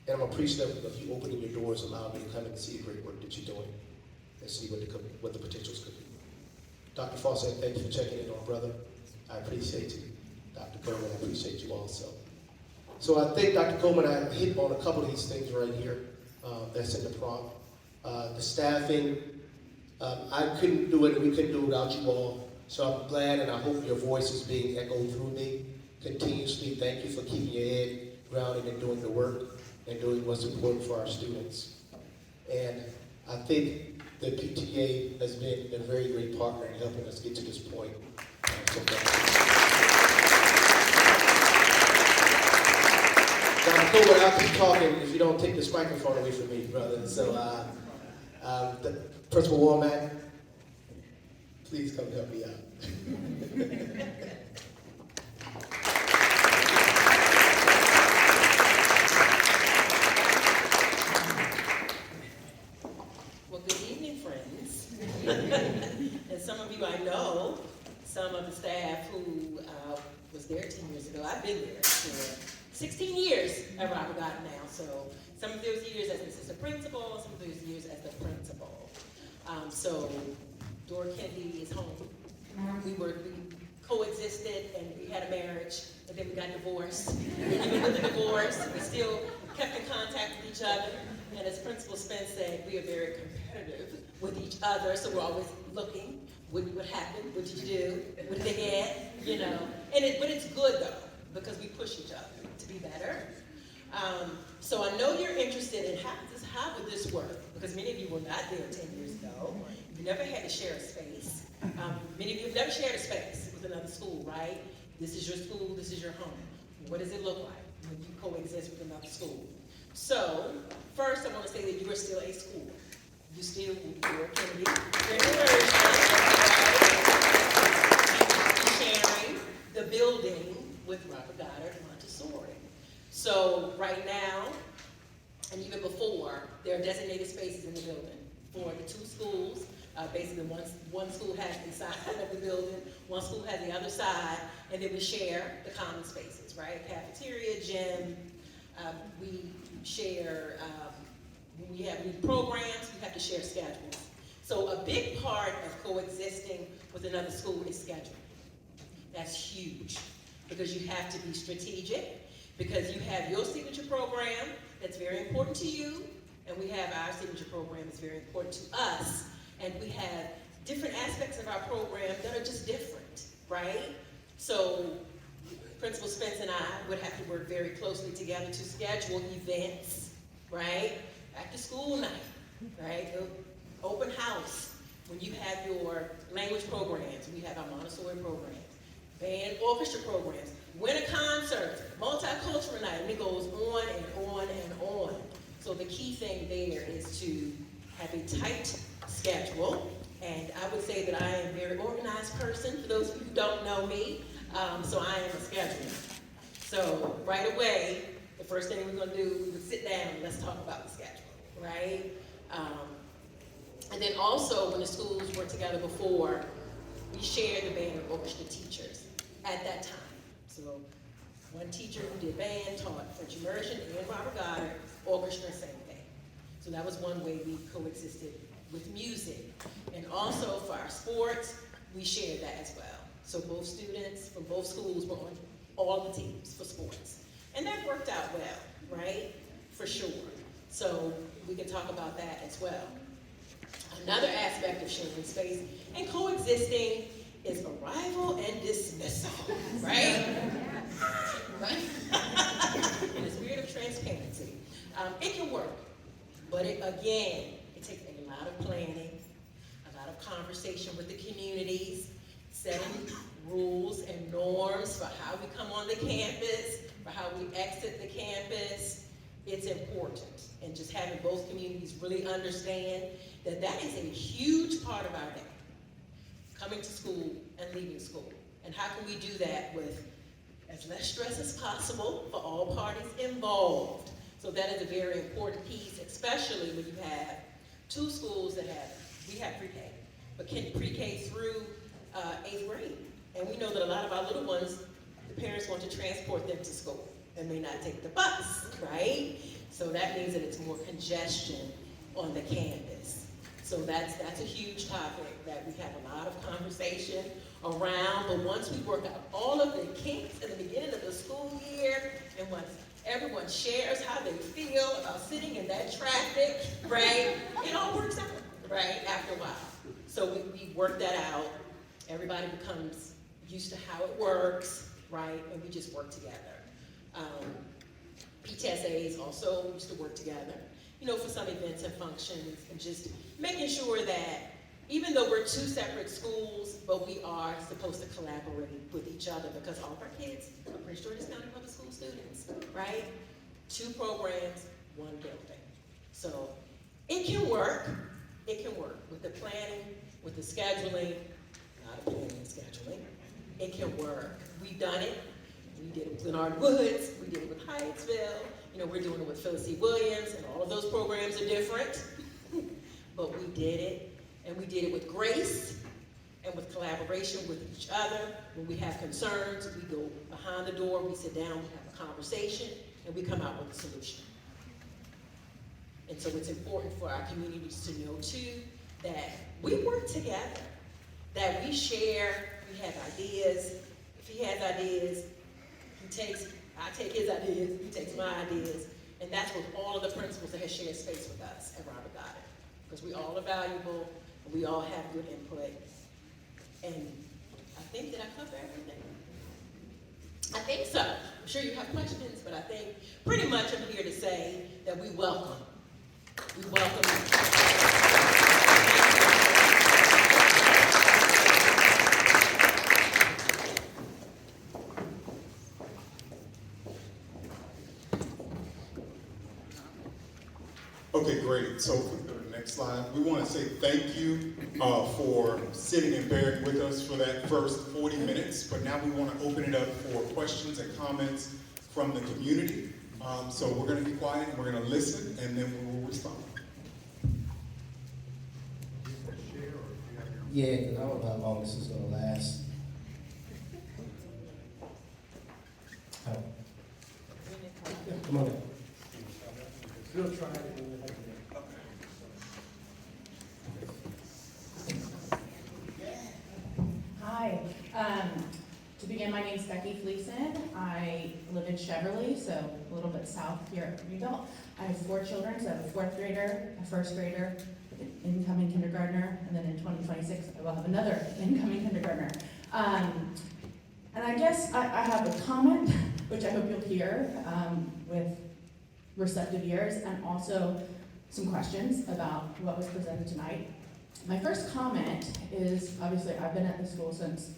And I'm appreciative of you opening your doors, allowing me to come and see the great work that you're doing and see what the potentials could be. Dr. Fawcett, thank you for checking in on brother. I appreciate you. Dr. Coleman, I appreciate you also. So I think, Dr. Coleman, I hit on a couple of these things right here that's in the prompt. The staffing, I couldn't do it, we couldn't do it without you all. So I'm glad, and I hope your voice is being echoed through me continuously. Thank you for keeping your head grounded and doing the work and doing what's important for our students. And I think the PTA has been a very great partner in helping us get to this point. So thank you. Dr. Coleman, I'll keep talking if you don't take this microphone away from me, brother. So, the Principal Womack, please come help me out. Well, good evening, friends. And some of you I know, some of the staff who was there 10 years ago. I've been there for 16 years at Robert Goddard now. So some of those years as an assistant principal, some of those years as the principal. So Dora Kennedy is home. We coexisted and we had a marriage, and then we got divorced. And even with the divorce, we still kept in contact with each other. And as Principal Spence said, we are very competitive with each other, so we're always looking. What happened? What did you do? What did they get? You know. But it's good though, because we push each other to be better. So I know you're interested in how would this work? Because many of you were not there 10 years ago. You never had to share a space. Many of you have never shared a space with another school, right? This is your school, this is your home. What does it look like when you coexist with another school? So, first I want to say that you are still a school. You still Dora Kennedy. Sharing the building with Robert Goddard Montessori. So right now, and even before, there are designated spaces in the building for the two schools. Basically, one school has the side of the building, one school has the other side, and then we share the common spaces, right? Cafeteria, gym. We share, when we have new programs, we have to share schedules. So a big part of coexisting with another school is scheduling. That's huge, because you have to be strategic, because you have your signature program that's very important to you, and we have our signature program that's very important to us, and we have different aspects of our program that are just different, right? So Principal Spence and I would have to work very closely together to schedule events, right? Back to school night, right? Open house, when you have your language programs, we have our Montessori programs, band orchestra programs, winter concerts, multicultural night, and it goes on and on and on. So the key thing there is to have a tight schedule And I would say that I am a very organized person, for those of you who don't know me, so I am a scheduler. So right away, the first thing we're gonna do, we would sit down and let's talk about the schedule, right? And then also, when the schools were together before, we shared the band and orchestra teachers at that time. So one teacher who did band taught French Immersion and Robert Goddard, orchestra, same thing. So that was one way we coexisted with music. And also for our sports, we shared that as well. So both students from both schools were on all the teams for sports. And that worked out well, right? For sure. So we can talk about that as well. Another aspect of sharing space and coexisting is arrival and dismissal, right? Right? In the spirit of transparency. It can work, but it takes a lot of planning, a lot of conversation with the communities, setting rules and norms for how we come on the campus, for how we exit the campus. It's important. And just having both communities really understand that that is a huge part of our day. Coming to school and leaving school. And how can we do that with as less stress as possible for all parties involved? So that is a very important piece, especially when you have two schools that we have pre-K, but pre-K through 8th grade. And we know that a lot of our little ones, the parents want to transport them to school and may not take the bus, right? So that means that it's more congestion on the campus. So that's a huge topic that we have a lot of conversation around, but once we work out all of the kinks in the beginning of the school year, and once everyone shares how they feel about sitting in that traffic, right, it all works out, right, after a while. So we work that out, everybody becomes used to how it works, right, and we just work together. PTSAs also used to work together, you know, for some events and functions, and just making sure that even though we're two separate schools, but we are supposed to collaborate with each other because all of our kids are Prince George's County Public School students, right? 2 programs, 1 building. So it can work with the planning, with the scheduling, not a planning and scheduling. It can work. We've done it. We did it with Leonard Woods, we did it with Hyattsville, you know, we're doing it with Phyllis C. Williams, and all of those programs are different, but we did it, and we did it with grace, and with collaboration with each other. When we have concerns, we go behind the door, we sit down, we have a conversation, and we come out with a solution. And so it's important for our communities to know too, that we work together, that we share, we have ideas. If he has ideas, I take his ideas, he takes my ideas, and that's with all of the principals that have shared space with us at Robert Goddard. Because we all are valuable, and we all have good input. And I think that I covered everything. I think so. I'm sure you have questions, but I think pretty much I'm here to say that we welcome. We welcome you. Okay, great. So for the next slide, we want to say thank you for sitting and bearing with us for that first 40 minutes. But now we want to open it up for questions and comments from the community. So we're going to be quiet and we're going to listen, and then we will respond. Yeah, because I don't know how long this is going to last. Oh. Yeah, come on in. We'll try it. Hi. To begin, my name is Becky Fleeson. I live in Cheverly, so a little bit south here at Greenbelt. I have 4 children, so I have a 4th grader, a 1st grader, an incoming kindergartner, and then in 2026 I will have another incoming kindergartner. And I guess I have a comment, which I hope you'll hear with receptive ears, and also some questions about what was presented tonight. My first comment is, obviously I've been at the school since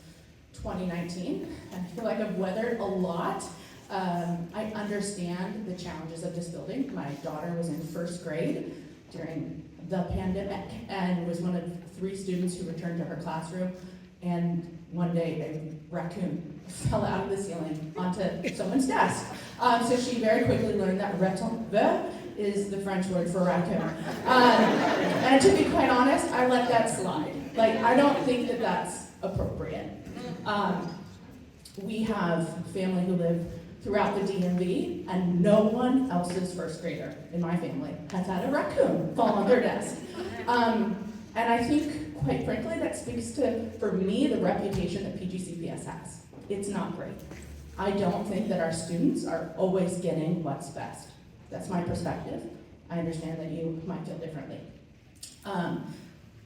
2019, and I feel like I've weathered a lot. I understand the challenges of this building. My daughter was in 1st grade during the pandemic and was one of 3 students who returned to her classroom, and one day a raccoon fell out of the ceiling onto someone's desk. So she very quickly learned that retombe is the French word for raccoon. And to be quite honest, I let that slide. Like, I don't think that that's appropriate. We have family who live throughout the DMV, and no one else's first grader in my family has had a raccoon fall on their desk. And I think, quite frankly, that speaks to, for me, the reputation that PGCPS has. It's not great. I don't think that our students are always getting what's best. That's my perspective. I understand that you might feel differently.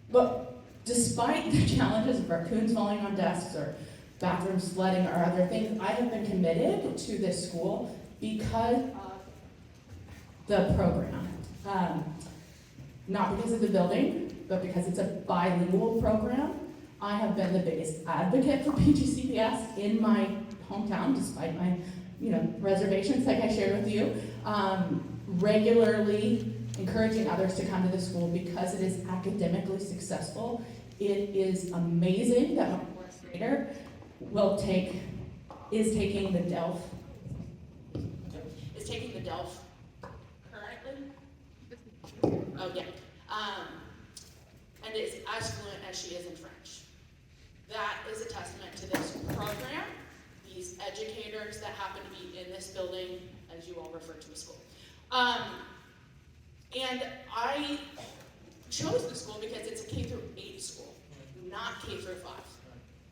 But despite the challenges of raccoons falling on desks or bathrooms flooding or other things, I have been committed to this school because of the program. Not because of the building, but because it's a bilingual program. I have been the biggest advocate for PGCPS in my hometown, despite my reservations like I shared with you. Regularly encouraging others to come to the school because it is academically successful. It is amazing that my fourth grader is taking the DELF currently. Oh yeah, and is as fluent as she is in French. That is a testament to this program, these educators that happen to be in this building, as you all refer to as school. And I chose the school because it's a K-8 school, not K-5.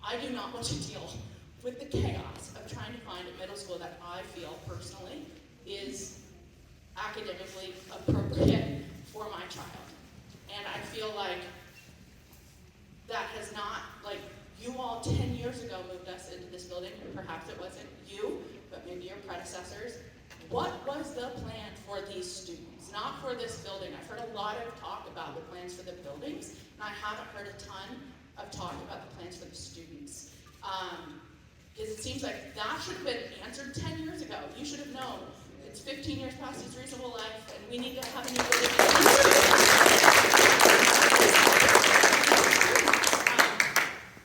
I do not want to deal with the chaos of trying to find a middle school that I feel personally is academically appropriate for my child. And I feel like that has not, like, you all 10 years ago moved us into this building. Perhaps it wasn't you, but maybe your predecessors. What was the plan for these students? Not for this building. I've heard a lot of talk about the plans for the buildings, and I haven't heard a ton of talk about the plans for the students. Because it seems like that should have been answered 10 years ago. You should have known. It's 15 years past his reasonable life, and we need to have a new building.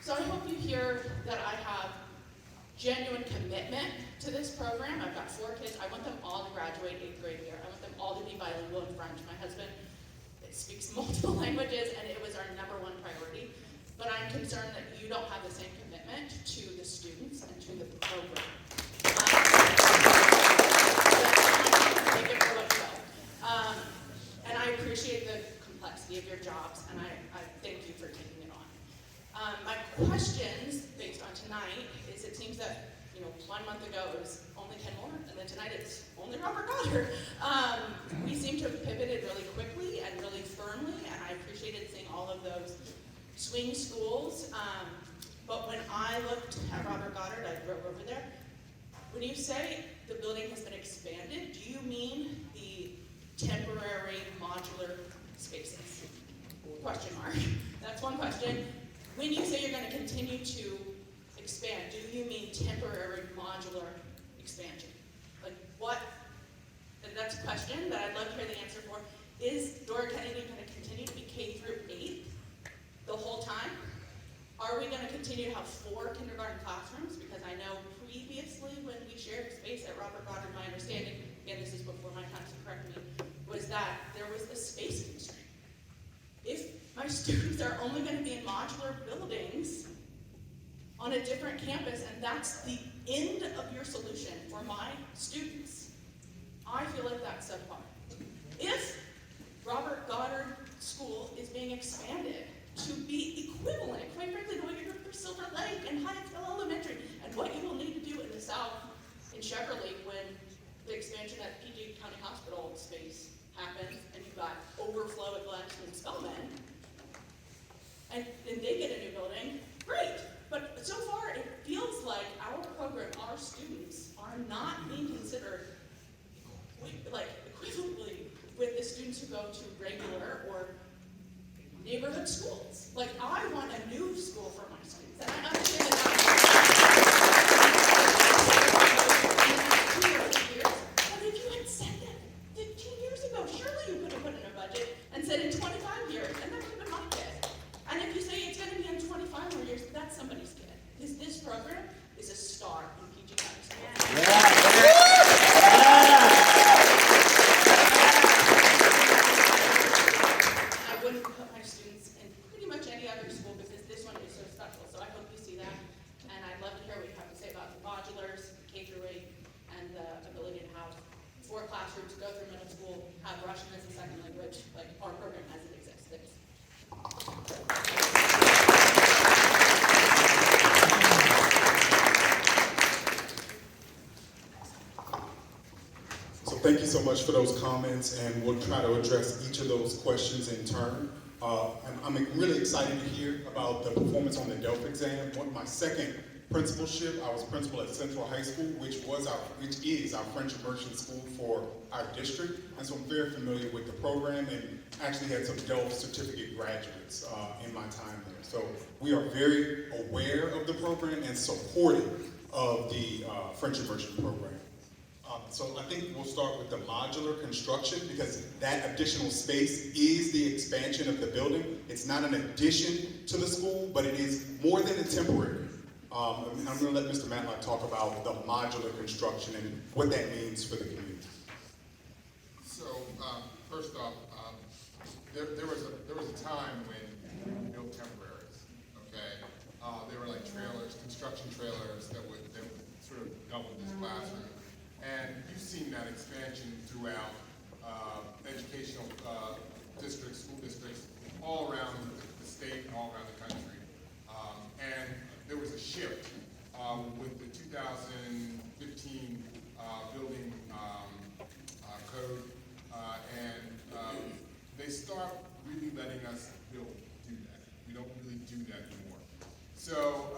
So I hope you hear that I have genuine commitment to this program. I've got 4 kids. I want them all to graduate 8th grade year. I want them all to be bilingual in French. My husband speaks multiple languages, and it was our #1 priority. But I'm concerned that you don't have the same commitment to the students and to the program. Take it for what you will. And I appreciate the complexity of your jobs, and I thank you for taking it on. My questions, based on tonight, is it seems that 1 month ago it was only Kenmoor, and then tonight it's only Robert Goddard. We seem to have pivoted really quickly and really firmly, and I appreciated seeing all of those swing schools. But when I looked at Robert Goddard, I drove over there. When you say the building has been expanded, do you mean the temporary modular spaces? Question mark. That's one question. When you say you're going to continue to expand, do you mean temporary modular expansion? Like what? And that's a question that I'd love to hear the answer for. Is Dora Kennedy going to continue to be K-8 the whole time? Are we going to continue to have 4 kindergarten classrooms? Because I know previously when we shared space at Robert Goddard, my understanding, again this is before my time, so correct me, was that there was a space constraint. If my students are only going to be in modular buildings on a different campus, and that's the end of your solution for my students, I feel like that's subpar. If Robert Goddard School is being expanded to be equivalent, quite frankly, to what you're doing for Silver Lake and Hyattsville Elementary, and what you will need to do in the South in Cheverly when the expansion at PG County Hospital space happens, and you've got overflow at Gladstone and Spellman, and they get a new building, great. But so far, it feels like our program, our students, are not being considered equivalently with the students who go to regular or neighborhood schools. Like, I want a new school for my students, and I understand that but if you thank you so much for those comments, and we'll try to address each of those questions in turn. I'm really excited to hear about the performance on the DELF exam. My second principalship, I was principal at Central High School, which is our French immersion school for our district, and so I'm very familiar with the program, and actually had some DELF certificate graduates in my time there. So we are very aware of the program and supportive of the French immersion program. So I think we'll start with the modular construction, because that additional space is the expansion of the building. It's not an addition to the school, but it is more than a temporary. I'm going to let Mr. Matlock talk about the modular construction and what that means for the community. So, first off, there was a time when we built temporaries, okay? They were like trailers, construction trailers that would sort of double this classroom. And you've seen that expansion throughout educational districts, school districts, all around the state and all around the country. And there was a shift with the 2015 building code, and they start really letting us do that. We don't really do that anymore. So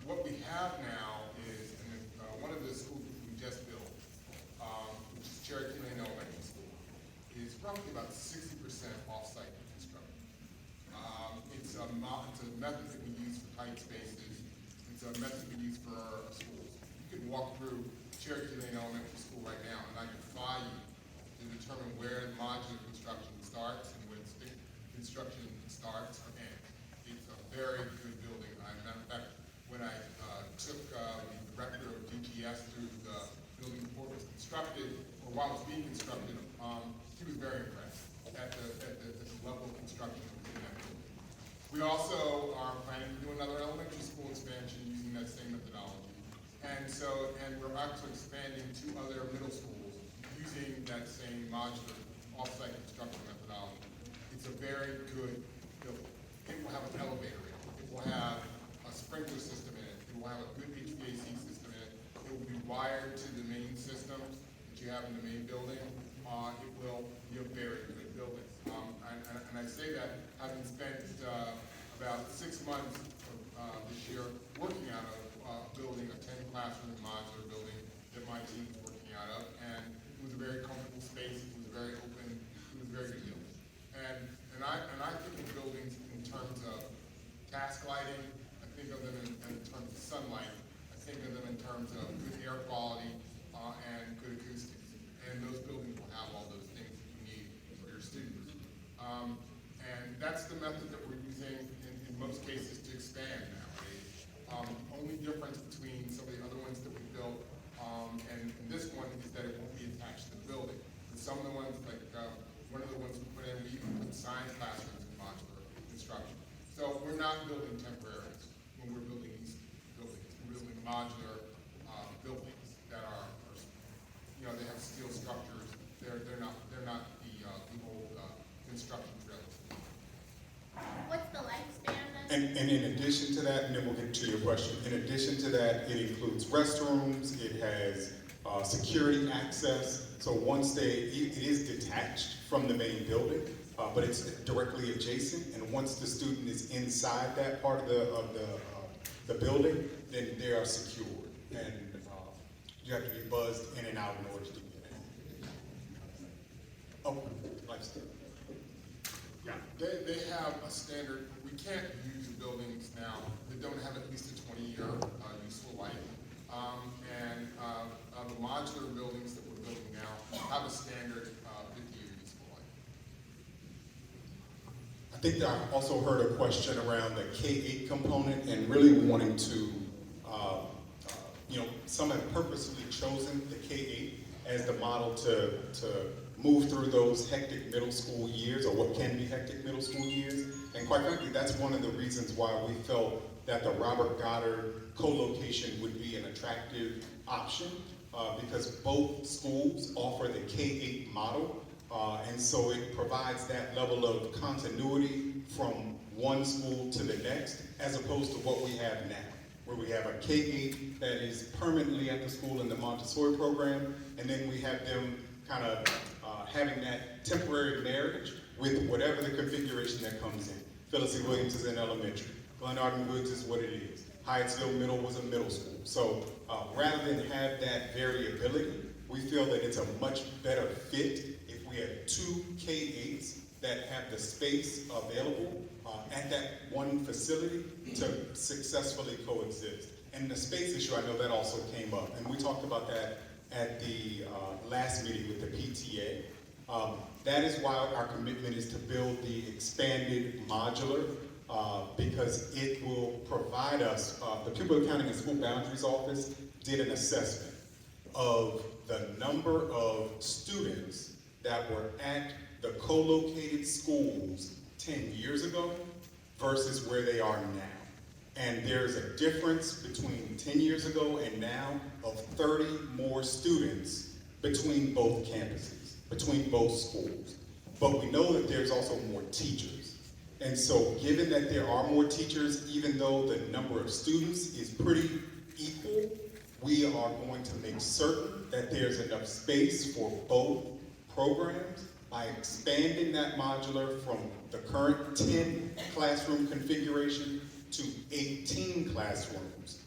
what we have now is one of the schools we just built, which is Cherokee Lane Elementary School, is roughly about 60% off-site construction. It's a method that we use for tight spaces. It's a method we use for our schools. You can walk through Cherokee Lane Elementary School right now, and I can defy you to determine where modular construction starts and when stick construction starts or ends. It's a very good building. Matter of fact, when I took the director of DGS through the building before it was constructed, or while it was being constructed, he was very impressed at the level of construction in that building. We also are planning to do another elementary school expansion using that same methodology. And we're actually expanding 2 other middle schools using that same modular off-site construction methodology. It's a very good building. It will have an elevator in it. It will have a sprinkler system in it. It will have a good HVAC system in it. It will be wired to the main systems that you have in the main building. It will be a very good building. And I say that having spent about 6 months this year working out of building a 10-classroom modular building that my team is working out of, and it was a very comfortable space. It was very open. It was a very good building. And I think of buildings in terms of task lighting. I think of them in terms of sunlight. I think of them in terms of good air quality and good acoustics. And those buildings will have all those things that you need for your students. And that's the method that we're using in most cases to expand nowadays. Only difference between some of the other ones that we built and this one is that it won't be attached to the building. And some of the ones, like one of the ones we put in, we even put science classrooms in modular construction. So we're not building temporaries when we're building these buildings. We're building modular buildings that are, they have steel structures. They're not the old construction trailers. What's the lifespan then? And in addition to that, and then we'll get to your question, in addition to that, it includes restrooms, it has security access. So it is detached from the main building, but it's directly adjacent. And once the student is inside that part of the building, then they are secured. And you have to be buzzed in and out in order to do that. Oh, lifestyle. Yeah, they have a standard. We can't use buildings now that don't have at least a 20-year useful life. And the modular buildings that we're building now have a standard 50-year useful life. I think I also heard a question around the K-8 component and really wanting to, some have purposely chosen the K-8 as the model to move through those hectic middle school years, or what can be hectic middle school years. And quite frankly, that's one of the reasons why we felt that the Robert Goddard co-location would be an attractive option, because both schools offer the K-8 model, and so it provides that level of continuity from one school to the next, as opposed to what we have now, where we have a K-8 that is permanently at the school in the Montessori program, and then we have them kind of having that temporary marriage with whatever the configuration that comes in. Phyllis E. Williams is an elementary. Glen Arden Woods is what it is. Hyattsville Middle was a middle school. So rather than have that variability, we feel that it's a much better fit if we have 2 K-8s that have the space available at that one facility to successfully coexist. And the space issue, I know that also came up, and we talked about that at the last meeting with the PTA. That is why our commitment is to build the expanded modular, because it will provide us, the Pupil Accounting and School Boundaries Office did an assessment of the number of students that were at the co-located schools 10 years ago versus where they are now. And there's a difference between 10 years ago and now of 30 more students between both campuses, between both schools. But we know that there's also more teachers. And so given that there are more teachers, even though the number of students is pretty equal, we are going to make certain that there's enough space for both programs by expanding that modular from the current 10 classroom configuration to 18 classrooms,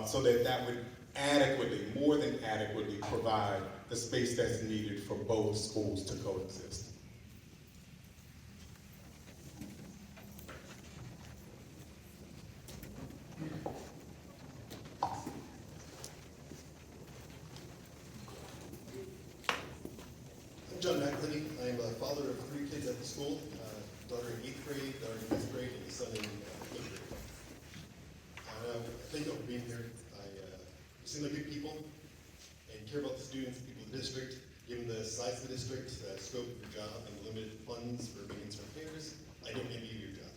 so that would adequately, more than adequately, provide the space that's needed for both schools to coexist. I'm John McClinney. I'm a father of 3 kids at the school, daughter in 8th grade, daughter in 5th grade, and a son in 5th grade. Thank you all for being here. You seem like good people and care about the students, the people of the district. Given the size of the district, scope of your job, and the limited funds for meetings from payers, I don't envy you your job.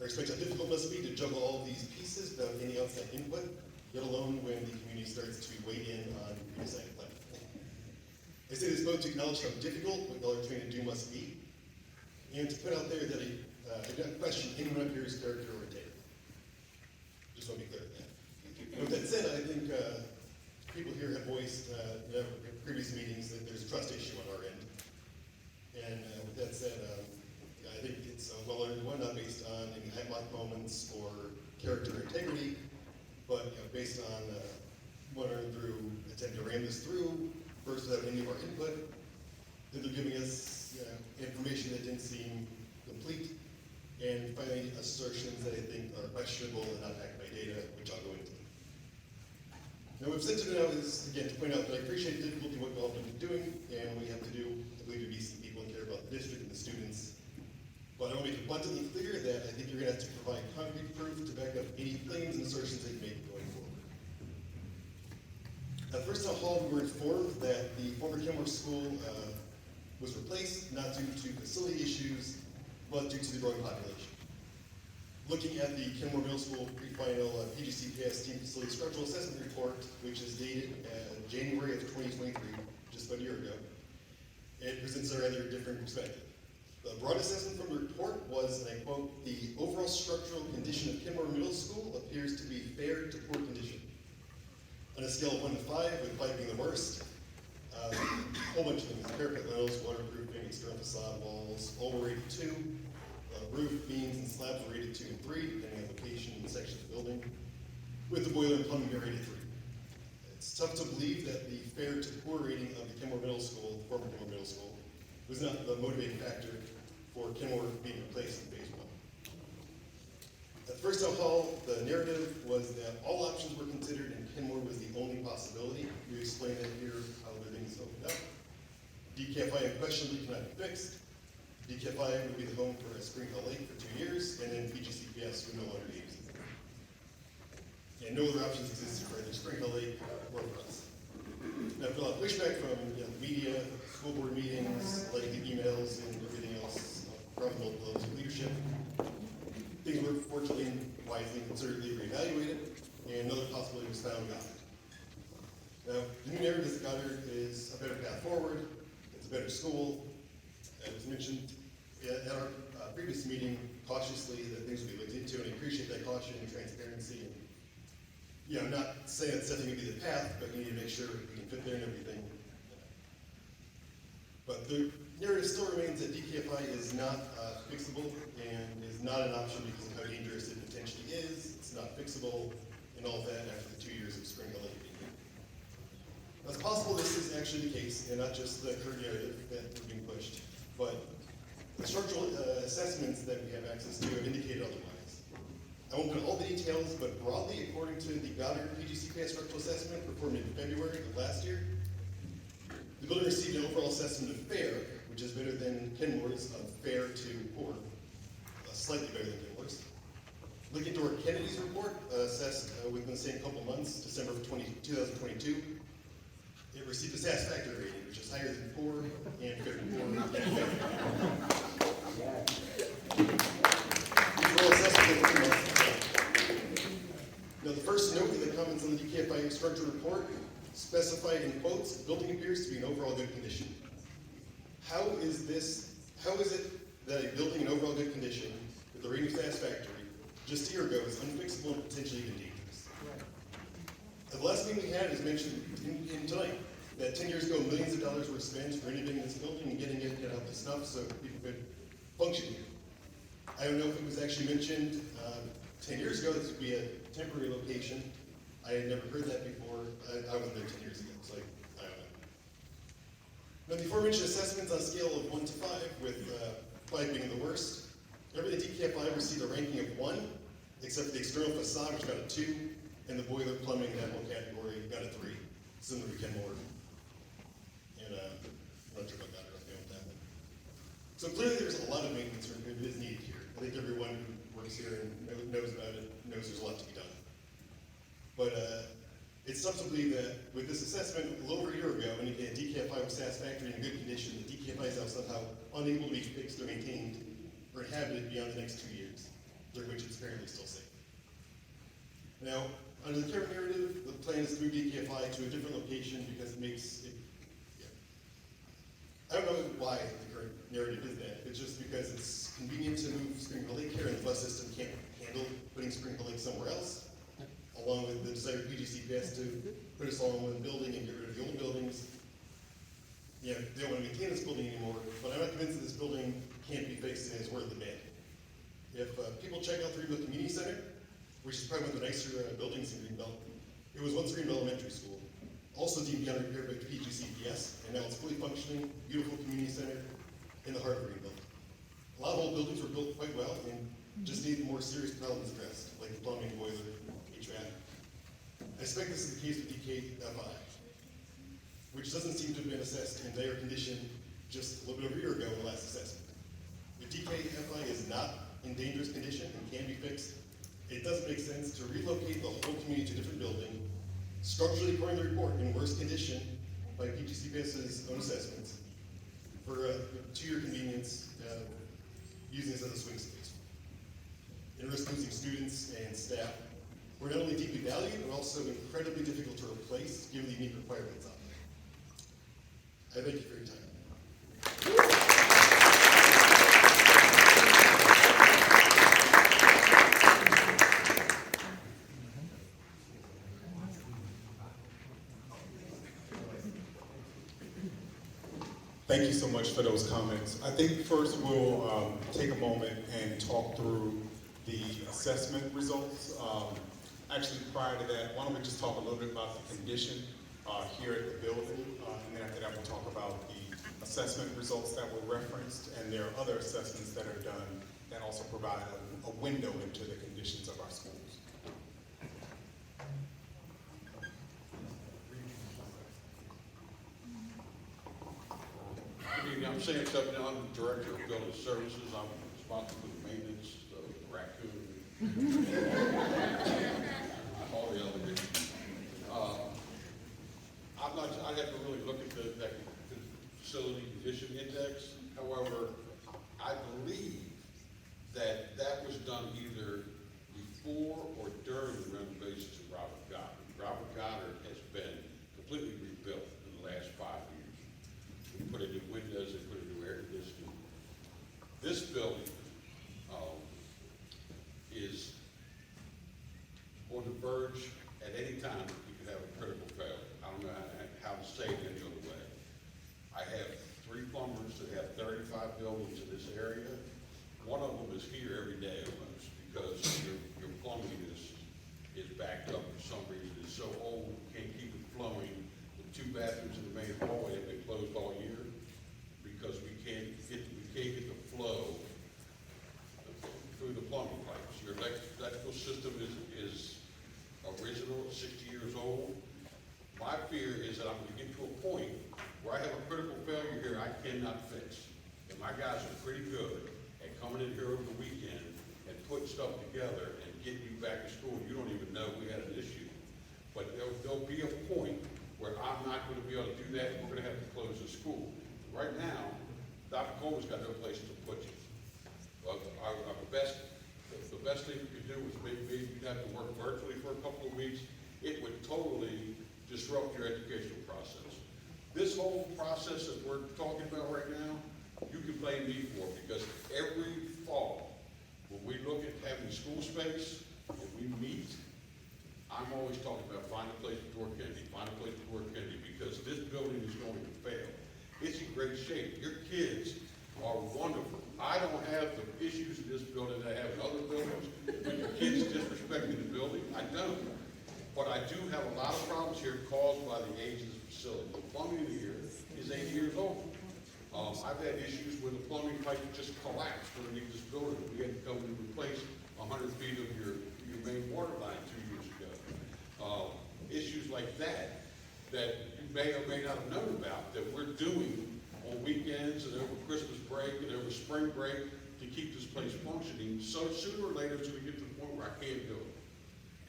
I respect how difficult it must be to juggle all of these pieces without any outside input, let alone when the community starts to weigh in on your design plan. I say this both to acknowledge how difficult what y'all are trying to do must be, and to put out there that I don't question anyone up here's character or data. Just want to be clear with that. With that said, I think people here have voiced in previous meetings that there's a trust issue on our end. And with that said, I think it's a well-earned one, not based on any Matlock moments or character or integrity, but based on one earned through attempt to ram this through, first without any of our input, then they're giving us information that didn't seem complete, and finally assertions that I think are questionable and not backed by data, which I'll go into. Now, what I've said to now is, again, to point out that I appreciate the difficulty of what you all have been doing, and what you have to do, I believe, to be decent people and care about the district and the students. But I want to make abundantly clear that I think you're going to have to provide concrete proof to back up any claims and assertions that you make going forward. At First Town Hall, we were informed that the former Kenmoor school was replaced, not due to facility issues, but due to the growing population. Looking at the Kenmoor Middle School pre-final PGCPS Team Facility Structural Assessment Report, which is dated January of 2023, just about a year ago, it presents a rather different perspective. The broad assessment from the report was, and I quote, "The overall structural condition of Kenmoor Middle School appears to be fair to poor condition." On a scale of 1 to 5, with 5 being the worst, a whole bunch of things: parapet lintels, waterproofing, external facade walls, all were rated 2. Roof, beams, and slabs were rated 2 and 3, depending on location and section of the building, with the boiler and plumbing being rated 3. It's tough to believe that the fair to poor rating of the Kenmoor Middle School, former Kenmoor Middle School, was not the motivating factor for Kenmoor being replaced in phase 1. At First Town Hall, the narrative was that all options were considered and Kenmoor was the only possibility. We explained that here, how the things opened up. DKFI unquestionably cannot be fixed. DKFI would be the home for a Spring Hill Lake for 2 years, and then PGCPS would no longer be existing. And no other options existed for either Spring Hill Lake or for us. Now, for a lot of pushback from the media, school board meetings, likely emails, and everything else from multiple levels of leadership, things were fortunately and wisely and considerately reevaluated, and another possibility was found Goddard. Now, the new narrative is that Goddard is a better path forward, it's a better school. As was mentioned at our previous meeting, cautiously, that things will be looked into, and I appreciate that caution and transparency. And I'm not saying that's definitely going to be the path, but we need to make sure we can fit there and everything. But the narrative still remains that DKFI is not fixable and is not an option because of how dangerous it potentially is. It's not fixable and all that after the 2 years of Spring Hill being here. Now, it's possible this is actually the case and not just the current narrative that is being pushed, but the structural assessments that we have access to have indicated otherwise. I won't go into all the details, but broadly, according to the Goddard PGCPS structural assessment performed in February of last year, the building received an overall assessment of fair, which is better than Kenmoor's of fair to poor, slightly better than Kenmoor's. Looking toward Kennedy's report, assessed within the same couple months, December of 2022, it received a satisfactory rating, which is higher than poor and fair to poor and fair. These were all assessed within 3 months. Now, the first note in the comments on the DKFI structure report specified in quotes, building appears to be in overall good condition. How is it that a building in overall good condition with a rating of satisfactory just a year ago is unfixable and potentially even dangerous? The last thing we had is mentioned in tonight, that 10 years ago, millions of dollars were spent renovating this building and getting it out the stuff so people could function here. I don't know if it was actually mentioned 10 years ago, this would be a temporary location. I had never heard that before. I wasn't there 10 years ago, so I don't know. Now, before mentioned assessments on a scale of 1 to 5, with 5 being the worst, every DKFI received a ranking of 1, except for the external facade, which got a 2, and the boiler plumbing, that whole category, got a 3, similar to Kenmoor. And I'm not sure about Goddard, okay with that one. So clearly there's a lot of maintenance that is needed here. I think everyone who works here and knows about it knows there's a lot to be done. But it's tough to believe that with this assessment a little over a year ago, indicated DKFI was satisfactory and in good condition, the DKFI is now somehow unable to be fixed or maintained or inhabited beyond the next 2 years, during which it's apparently still safe. Now, under the current narrative, the plan is to move DKFI to a different location because it makes it, I don't know why the current narrative is that. It's just because it's convenient to move Spring Hill Lake here and the bus system can't handle putting Spring Hill Lake somewhere else, along with the desire of PGCPS to put us all in one building and get rid of the old buildings. Yeah, they don't want to maintain this building anymore, but I'm not convinced that this building can't be fixed and is worth the bid. If people check out the Greenbelt Community Center, which is probably one of the nicer buildings in Greenbelt, it was once Greenbelt Elementary School, also deemed beyond repair by PGCPS, and now it's fully functioning, beautiful community center in the heart of Greenbelt. A lot of old buildings were built quite well and just need more serious problems addressed, like the plumbing, boiler, HVAC. I suspect this is the case with DKFI, which doesn't seem to have been assessed in dire condition just a little bit over a year ago in the last assessment. If DKFI is not in dangerous condition and can be fixed, it doesn't make sense to relocate the whole community to a different building, structurally according to the report, in worse condition by PGCPS's own assessments, for a 2-year convenience, using this as a swing space. It risks losing students and staff who are not only deeply valued, but also incredibly difficult to replace, given the unique requirements out there. I thank you for your time. Thank you so much for those comments. I think first we'll take a moment and talk through the assessment results. Actually, prior to that, why don't we just talk a little bit about the condition here at the building, and then after that we'll talk about the assessment results that were referenced, and there are other assessments that are done that also provide a window into the conditions of our schools. I'm Spence, I'm the Director of Building Services. I'm responsible for the maintenance of the raccoon. All the other issues. I have to really look at the facility condition index. However, I believe that was done either before or during the renovations of Robert Goddard. Robert Goddard has been completely rebuilt in the last 5 years. We put in new windows and put in new air conditioning. This building is on the verge. At any time you could have a critical failure. I don't know how to say it any other way. I have 3 plumbers So they have 35 buildings in this area. One of them is here every day almost because your plumbing is backed up for some reason. It's so old, can't keep it flowing. The 2 bathrooms in the main hallway have been closed all year because we can't get the flow through the plumbing pipes. Your electrical system is original, 60 years old. My fear is that I'm going to get to a point where I have a critical failure here I cannot fix. And my guys are pretty good at coming in here over the weekend and putting stuff together and getting you back to school. You don't even know we had an issue. But there'll be a point where I'm not going to be able to do that, and we're going to have to close the school. Right now, Dr. Coleman's got no place to put you. The best thing we could do is maybe you'd have to work virtually for a couple of weeks. It would totally disrupt your educational process. This whole process that we're talking about right now, you can blame me for, because every fall, when we look at having school space and we meet, I'm always talking about find a place for Dora Kennedy, find a place for Dora Kennedy, because this building is going to fail. It's in great shape. Your kids are wonderful. I don't have the issues in this building that I have in other buildings with your kids disrespecting the building. I don't. But I do have a lot of problems here caused by the age of the facility. The plumbing here is 8 years old. I've had issues where the plumbing pipe just collapsed underneath this building. We had to come and replace 100 feet of your main water line 2 years ago. Issues like that you may or may not have known about that we're doing on weekends and over Christmas break and over spring break to keep this place functioning. So sooner or later it's going to get to the point where I can't do it.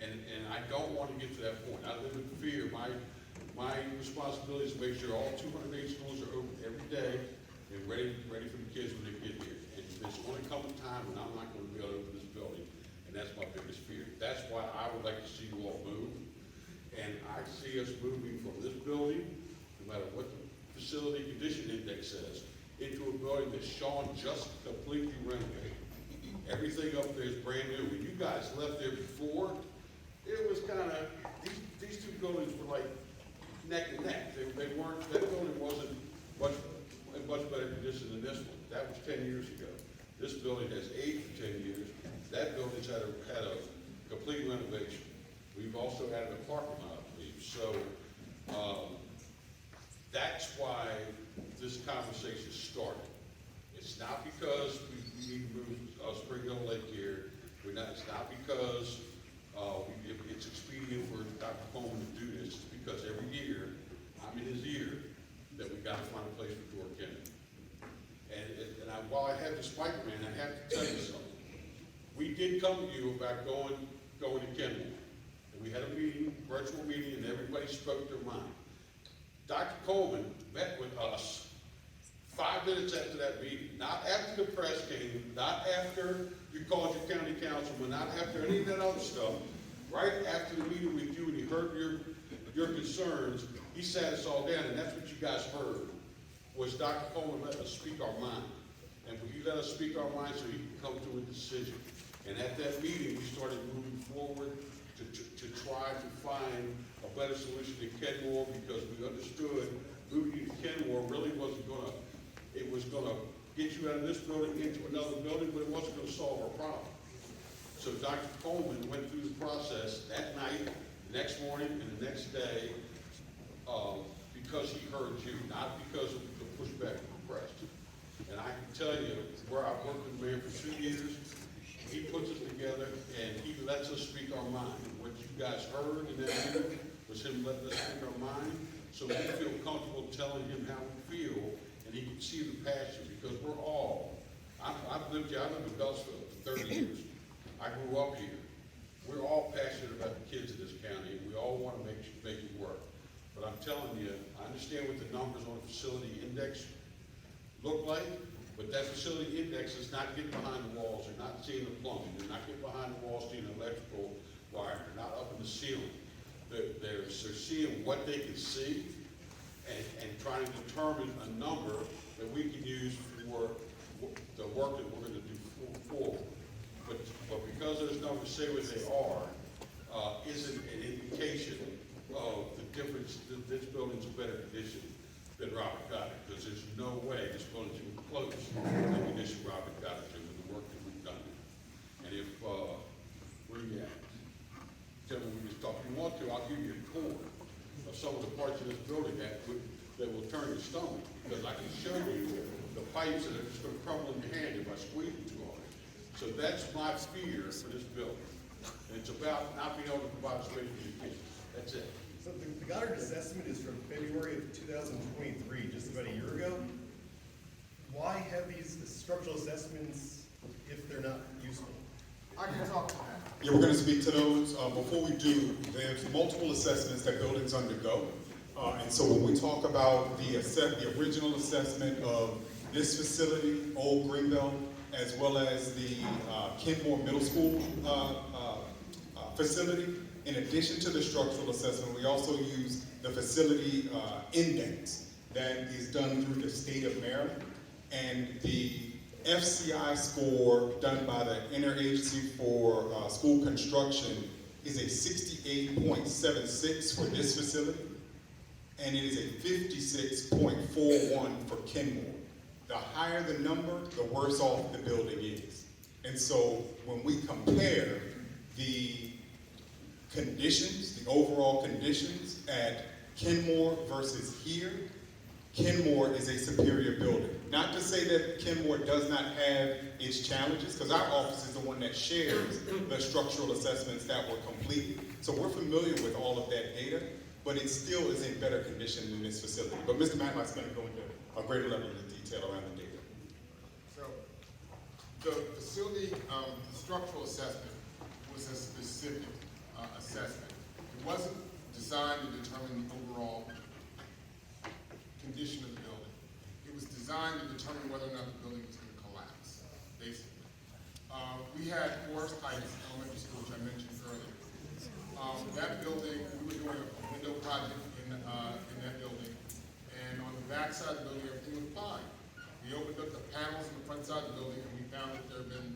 And I don't want to get to that point. I live in fear. My responsibility is to make sure all 208 schools are open every day and ready for the kids when they get here. And there's going to come a time when I'm not going to be able to open this building, and that's my biggest fear. That's why I would like to see you all move. And I see us moving from this building, no matter what the facility condition index says, into a building that Sean just completely renovated. Everything up there is brand new. When you guys left there before, it was kind of, these 2 buildings were like neck and neck. They weren't, that building wasn't in much better condition than this one. That was 10 years ago. This building has aged for 10 years. That building's had a complete renovation. We've also added a parking lot, I believe. So that's why this conversation started. It's not because we need to move Spring Hill Lake here. It's not because it's expedient for Dr. Coleman to do this. It's because every year, I'm in his ear, that we got to find a place for Dora Kennedy. While I have this microphone, I have to tell you something. We did come to you about going to Kenmoor. And we had a meeting, virtual meeting, and everybody spoke their mind. Dr. Coleman met with us 5 minutes after that meeting, not after the press came, not after you called your county councilman, not after any of that other stuff. Right after the meeting with you, and he heard your concerns, he sat us all down, and that's what you guys heard, was Dr. Coleman let us speak our mind. And he let us speak our mind so he could come to a decision. And at that meeting, we started moving forward to try to find a better solution to Kenmoor, because we understood moving you to Kenmoor really wasn't gonna, it was gonna get you out of this building into another building, but it wasn't gonna solve our problem. So Dr. Coleman went through the process that night, the next morning, and the next day, because he heard you, not because of the pushback from the press. And I can tell you, where I've worked with the mayor for 2 years, he puts us together and he lets us speak our mind. What you guys heard in that meeting was him letting us speak our mind, so we feel comfortable telling him how we feel, and he can see the passion, because we're all, I've lived here, I lived in Beltsville for 30 years. I grew up here. We're all passionate about the kids in this county, and we all want to make it work. But I'm telling you, I understand what the numbers on the facility index look like, but that facility index is not getting behind the walls. They're not seeing the plumbing. They're not getting behind the walls, seeing the electrical wire. They're not up in the ceiling. They're seeing what they can see and trying to determine a number that we can use for the work that we're going to do forward. But because those numbers say what they are, isn't an indication of the difference that this building's in better condition than Robert Goddard, because there's no way this building's even close to the condition Robert Goddard did with the work that we've done. And if, where are you at? Tell me we can talk. If you want to, I'll give you a tour of some of the parts of this building that will turn you stone, because I can show you the pipes that are just gonna crumble in your hand if I squeeze them too hard. So that's my fear for this building. And it's about not being able to provide a space for your kids. That's it. So the Goddard assessment is from February of 2023, just about a year ago. Why have these structural assessments if they're not useful? I can talk to that. Yeah, we're gonna speak to those. Before we do, there's multiple assessments that buildings undergo. And so when we talk about the original assessment of this facility, Old Greenbelt, as well as the Kenmoor Middle School facility, in addition to the structural assessment, we also use the facility index that is done through the state of Maryland. And the FCI score done by the Interagency for School Construction is a 68.76 for this facility, and it is a 56.41 for Kenmoor. The higher the number, the worse off the building is. And so when we compare the conditions, the overall conditions at Kenmoor versus here, Kenmoor is a superior building. Not to say that Kenmoor does not have its challenges, because our office is the one that shares the structural assessments that were completed. So we're familiar with all of that data, but it still is in better condition than this facility. But Mr. Matlock's going to go into a greater level of detail around the data. So, the facility structural assessment was a specific assessment. It wasn't designed to determine the overall condition of the building. It was designed to determine whether or not the building was going to collapse, basically. We had Forest Heights Elementary School, which I mentioned earlier. That building, we were doing a window project in that building, and on the back side of the building, everything was fine. We opened up the panels on the front side of the building, and we found that there had been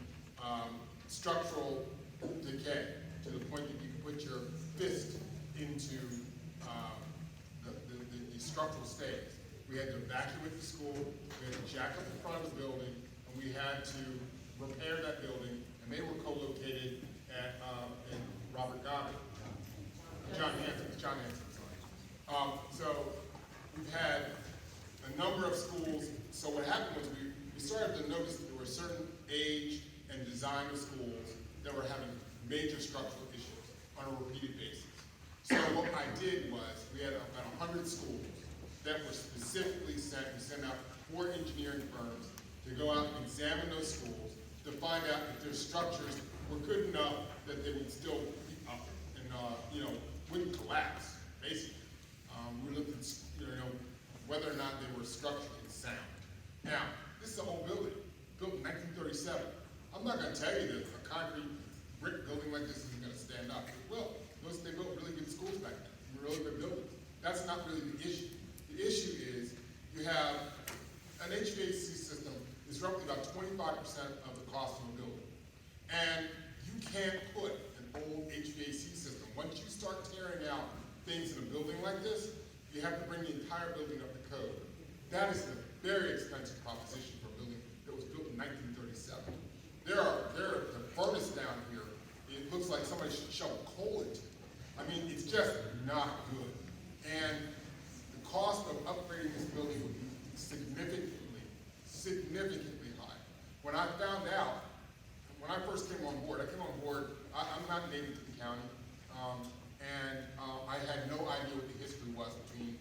structural decay to the point that you could put your fist into the structural stays. We had to evacuate the school, we had to jack up the front of the building, and we had to repair that building, and they were co-located at in Robert Goddard. John Hanson, sorry. So we've had a number of schools. So what happened was we started to notice that there were certain age and design of schools that were having major structural issues on a repeated basis. So what I did was, we had about 100 schools that were specifically sent. We sent out 4 engineering firms to go out and examine those schools to find out if their structures were good enough that they would still be up and wouldn't collapse, basically. We looked at whether or not they were structurally sound. Now, this is an old building, built in 1937. I'm not going to tell you that a concrete brick building like this isn't going to stand up. Well, they built really good schools back then, really good buildings. That's not really the issue. The issue is you have an HVAC system is roughly about 25% of the cost of a building. And you can't put an old HVAC system. Once you start tearing out things in a building like this, you have to bring the entire building up to code. That is a very expensive proposition for a building that was built in 1937. The furnace down here, it looks like somebody should shove coal into it. I mean, it's just not good. And the cost of upgrading this building would be significantly high. When I found out, when I first came on board, I'm not native to the county, and I had no idea what the history was between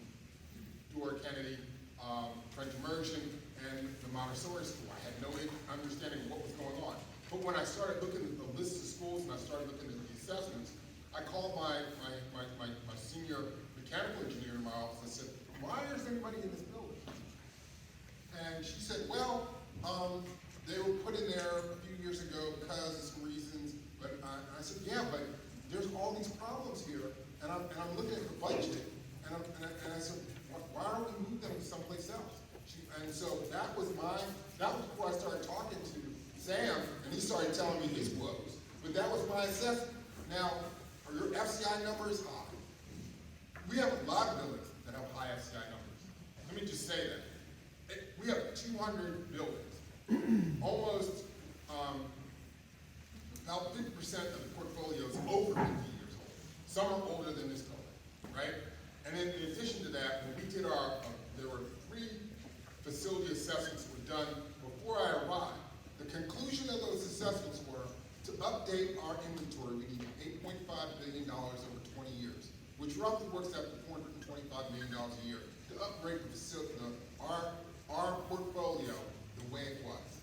Dora Kennedy, French Immersion, and the Montessori School. I had no understanding of what was going on. But when I started looking at the list of schools and I started looking at the assessments, I called my senior mechanical engineer in my office and said, why is anybody in this building? And she said, well, they were put in there a few years ago because of some reasons. But I said, yeah, but there's all these problems here, and I'm looking at the budget, and I said, why don't we move them to someplace else? And so that was before I started talking to Sam, and he started telling me his woes. But that was my assessment. Now, are your FCI numbers high? We have a lot of buildings that have high FCI numbers. The let me just say that. We have 200 buildings. Almost about 50% of the portfolio is over 50 years old. Some are older than this building, right? And then in addition to that, when we did there were 3 facility assessments were done before I arrived. The conclusion of those assessments were to update our inventory, we need $8.5 billion over 20 years, which roughly works out to $425 million a year to upgrade the facility, our portfolio the way it was.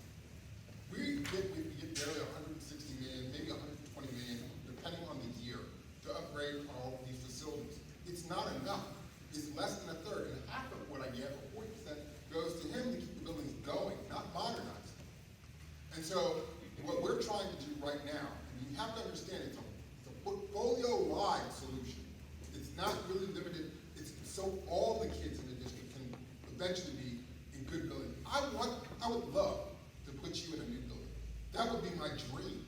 We get barely 160 million, maybe 120 million, depending on the year, to upgrade all these facilities. It's not enough. It's less than a third, and half of what I get, or 40%, goes to him to keep the buildings going, not modernizing. And so, what we're trying to do right now, and you have to understand, it's a portfolio-wide solution. It's not really limited. It's so all the kids in the district can eventually be in good buildings. I would love to put you in a new building. That would be my dream.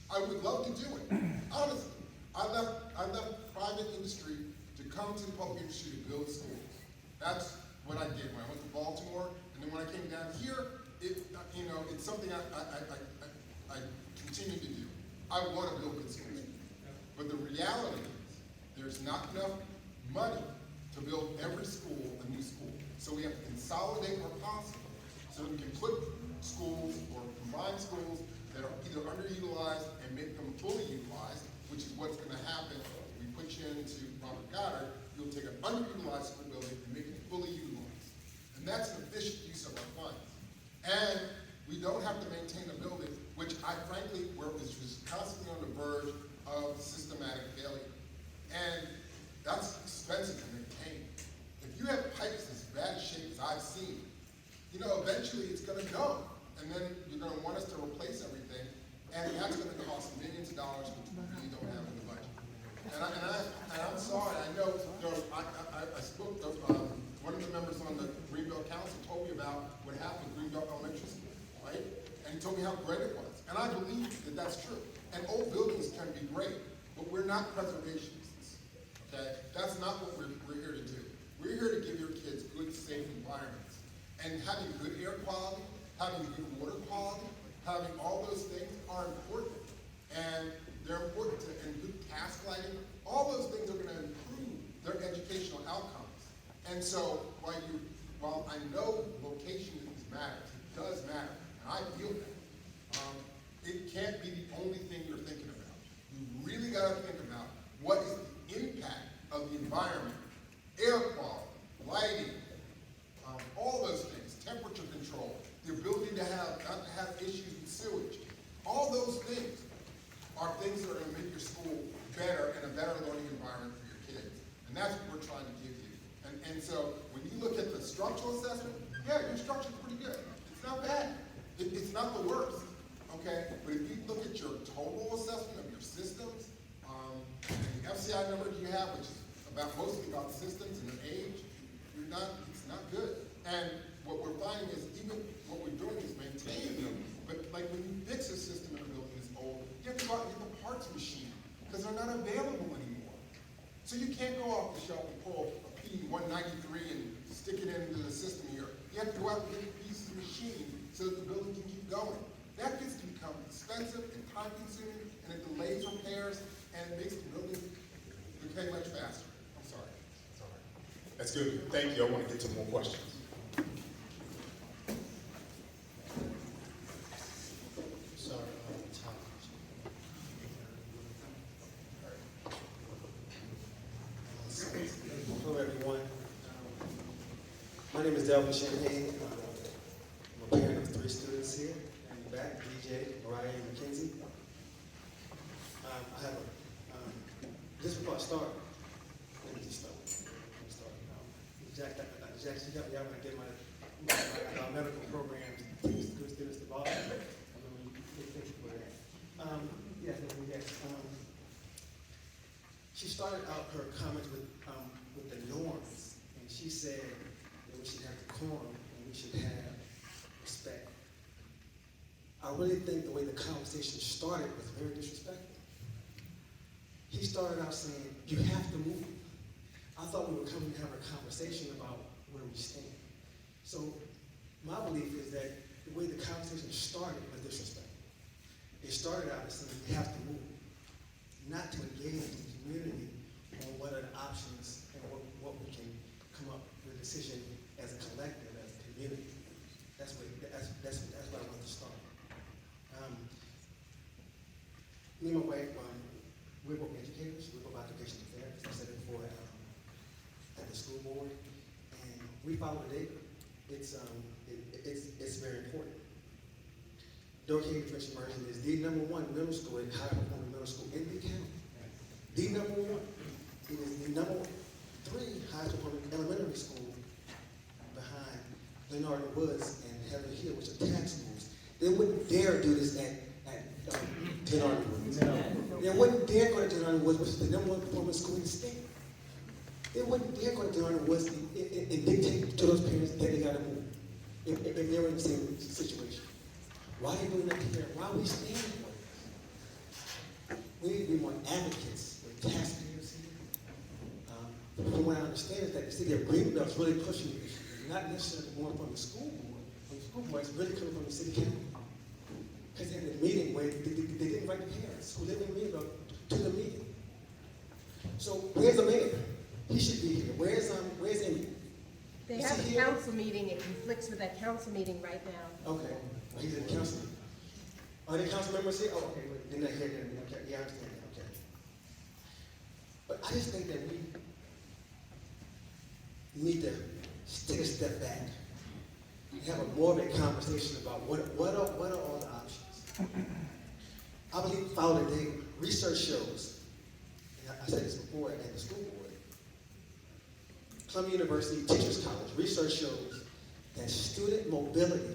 I would love to do it. Honestly, I left private industry to come to the public industry to build schools. That's what I did when I went to Baltimore, and then when I came down here, it's something I continue to do. I want to build good schools. But the reality is, there's not enough money to build every school a new school. So we have to consolidate where possible, so we can put schools or combine schools that are either underutilized and make them fully utilized, which is what's going to happen. We put you into Robert Goddard, you'll take an underutilized school building and make it fully utilized. And that's an efficient use of our funds. And we don't have to maintain a building, which I frankly was constantly on the verge of systematic failure. And that's expensive to maintain. If you have pipes as bad a shape as I've seen, eventually it's going to go. And then you're going to want us to replace everything, and that's going to cost millions of dollars, which we really don't have in the budget. And I'm sorry, I know, I spoke to one of the members on the Greenbelt Council told me about what happened with Greenbelt Elementary School, right? And he told me how great it was. And I believe that that's true. And old buildings can be great, but we're not preservationists, okay? That's not what we're here to do. We're here to give your kids good, safe environments. And having good air quality, having good water quality, having all those things are important. And they're important and good task lighting. All those things are going to improve their educational outcomes. And so while I know location matters, it does matter, and I feel that, it can't be the only thing you're thinking about. You really got to think about what is the impact of the environment, air quality, lighting, all those things, temperature control, the ability to not to have issues with sewage. All those things are things that are going to make your school better and a better learning environment for your kids. And that's what we're trying to give you. And so when you look at the structural assessment, yeah, your structure's pretty good. It's not bad. It's not the worst, okay? But if you look at your total assessment of your systems, and the FCI number you have, which is mostly about systems and their age, it's not good. And what we're finding is even what we're doing is maintaining them, but like when you fix a system in a building that's old, you have to go out and get the parts machine because they're not available anymore. So you can't go off the shelf and pull a P193 and stick it into the system here. You have to go out and get a piece of machine so that the building can keep going. That gets to become expensive and time consuming, and it delays repairs, and it makes the building decay much faster. I'm sorry. That's good. Thank you. I want to get to more questions. Hello, everyone. My name is Delvin Champagne. I'm a parent of 3 students here. In the back, DJ, Mariah, and Mackenzie. I have just before I start, let me just start. Jack, you got me out when I get my medical programs, good students to Boston. I know you take for that. Yes. She started out her comments with the norms, and she said that we should have decorum and we should have respect. I really think the way the conversation started was very disrespectful. He started out saying, you have to move. I thought we were coming to have a conversation about where we stand. So my belief is that the way the conversation started was disrespectful. It started out as saying we have to move, not to engage the community on what are the options and what we can come up with a decision as a collective, as a community. That's where I want to start. Me and my wife, we're both educators, we're both occupational therapists. I said it before at the school board, and we follow the data. It's very important. Dora Immersion is the #1 middle school and high performing middle school in the county. The #1. It is the #3 highest performing elementary school behind Leonard Woods and Heather Hill, which are tax schools. They wouldn't dare do this at Leonard Woods. They wouldn't dare go to Leonard Woods, which is the #1 performing school in the state. They wouldn't dare go to Leonard Woods and dictate to those parents that they got to move if they were in the same situation. Why are you doing that here? Why are we standing for it? We need to be more advocates with taxpayers here. From what I understand is that the city of Greenbelt is really pushing the issue, not necessarily more from the school board. From the school board, it's really coming from the city council. Because in the meeting where they didn't invite the parents who live in Greenbelt to the meeting. So where's the mayor? He should be here. Where's Amy? They Is have he a here? council meeting, it conflicts with that council meeting right now. Okay, well, he's in the council. Are the council members here? Oh, okay, wait, they're not here then. Okay, yeah, I understand that, okay. But I just think that we need to take a step back and have a more of a conversation about what are all the options. I believe follow the data. Research shows, and I said this before at the school board, Columbia University Teachers College, research shows that student mobility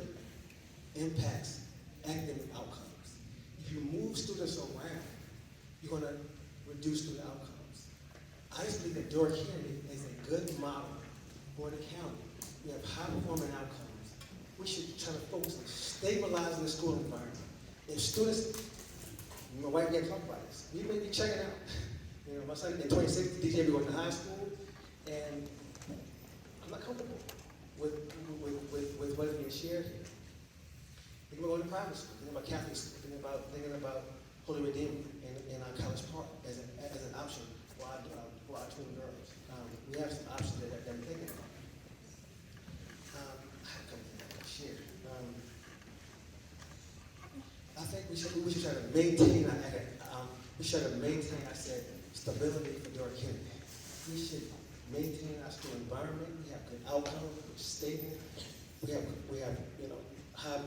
impacts academic outcomes. If you move students around, you're going to reduce student outcomes. I just believe that Dora Kennedy is a good model for the county. We have high-performing outcomes. We should try to focus on stabilizing the school environment. If students, my wife and I talk about this, we may be checking out. You know, my son in 2016, DJ, we going to high school, and I'm not comfortable with what is being shared here. Thinking about going to private school, thinking about Catholic school, thinking about Holy Redeemer in our College Park as an option for our twin girls. We have some options that we're thinking about. I have a couple things I want to share. I think we should try to maintain I said, stability for Dora Kennedy. We should maintain our school environment. We have good outcomes. We're stable. We have high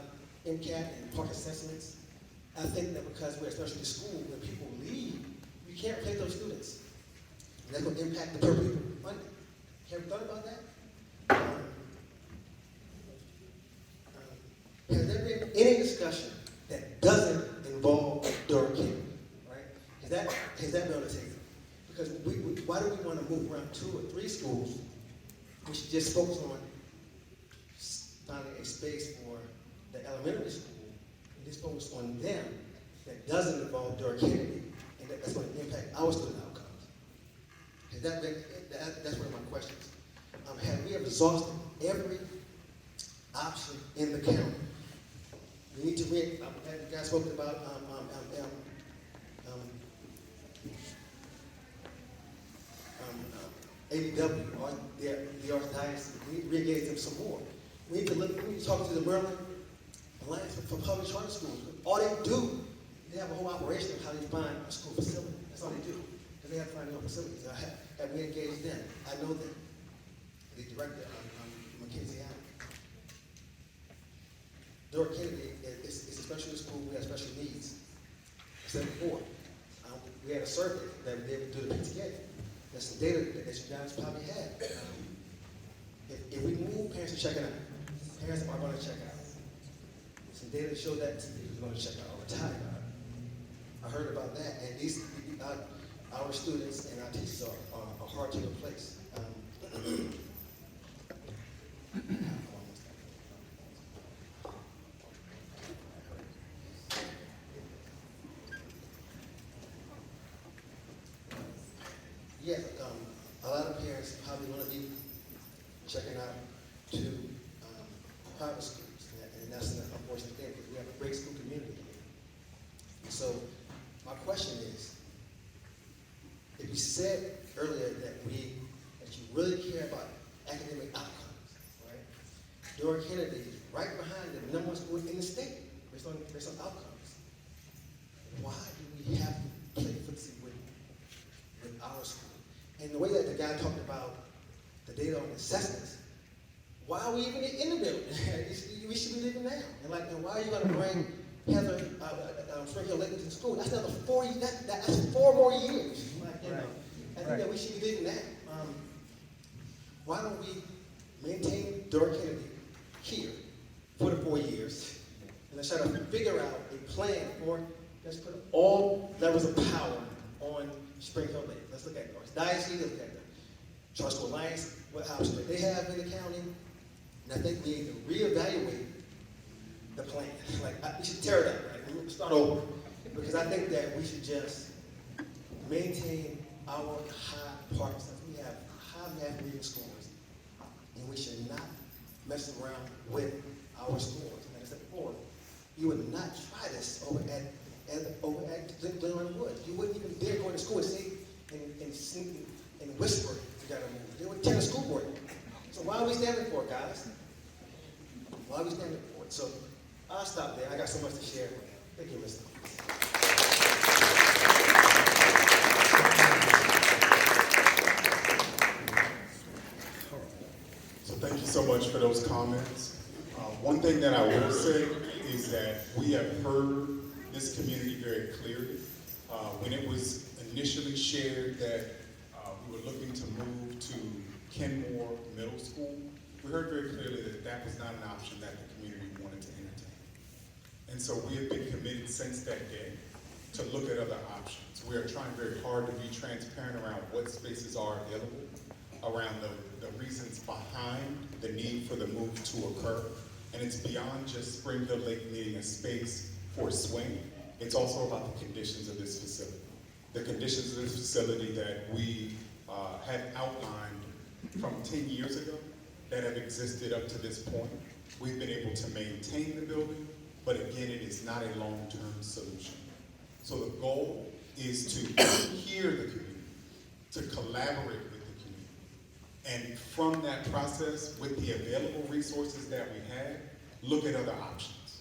MCAT and park assessments. I think that because we're a specialty school, when people leave, we can't replace those students. And that's going to impact the per pupil funding. Have you thought about that? Has there been any discussion that doesn't involve Dora Kennedy? Right? Has that been on the table? Because why do we want to move around 2 or 3 schools? We should just focus on finding a space for the elementary school and just focus on them that doesn't involve Dora Kennedy and that's going to impact our student outcomes. Has that been, that's one of my questions. Have we exhausted every option in the county? We need to you guys spoke about ADW, or the Archdiocese. We need to re-engage them some more. We need to talk to the Maryland Alliance for Public Charter Schools. All they do, they have a whole operation of how they find a school facility. That's all they do. Because they have to find their own facilities. Have we engaged them? I know them. The director, Mackenzie Allen. Dora Kennedy is a special school. We have special needs. I said before, we had a survey that we did to the PTA. There's some data that you guys probably had. If we move, parents are checking out. Parents are going to check out. Some data showed that we're going to check out all the time. I heard about that, and our students and our teachers are hard to replace. Yes, a lot of parents probably want to be checking out to private schools, and that's an unfortunate thing, because we have a great school community here. And so, my question is, if you said earlier that you really care about academic outcomes, right? Dora Kennedy is right behind the number one school in the state, based on outcomes. Why do we have to play footsie with our school? And the way that the guy talked about the data on assessments, why are we even in the building? We should be leaving now. And why are you going to bring Heather Spring Hill Lake to school? That's another 4 years. That's 4 more years. I think that we should be leaving now. Why don't we maintain Dora Kennedy here for the 4 years, and let's try to figure out a plan for, let's put all levels of power on Spring Hill Lake. Let's look at North Diocese, let's look at the Trust Alliance, what house that they have in the county, and I think we need to reevaluate the plan. We should tear it up, right? We start over, because I think that we should just maintain our high parks. We have high math reading scores, and we should not mess around with our scores. And like I said before, you would not try this over at Glen Woods. You wouldn't even dare go to school and say and whisper, you gotta move. They would tell the school board. So why are we standing for it, guys? Why are we standing for it? So I'll stop there. I got so much to share. Thank you, Mr. So thank you so much for those comments. One thing that I will say is that we have heard this community very clearly. When it was initially shared that we were looking to move to Kenmoor Middle School, we heard very clearly that that was not an option that the community wanted to entertain. And so we have been committed since that day to look at other options. We are trying very hard to be transparent around what spaces are available, around the reasons behind the need for the move to occur. And it's beyond just Spring Hill Lake needing a space for a swing. It's also about the conditions of this facility. The conditions of this facility that we had outlined from 10 years ago that have existed up to this point. We've been able to maintain the building, but again, it is not a long-term solution. So the goal is to hear the community, to collaborate with the community, and from that process, with the available resources that we have, look at other options.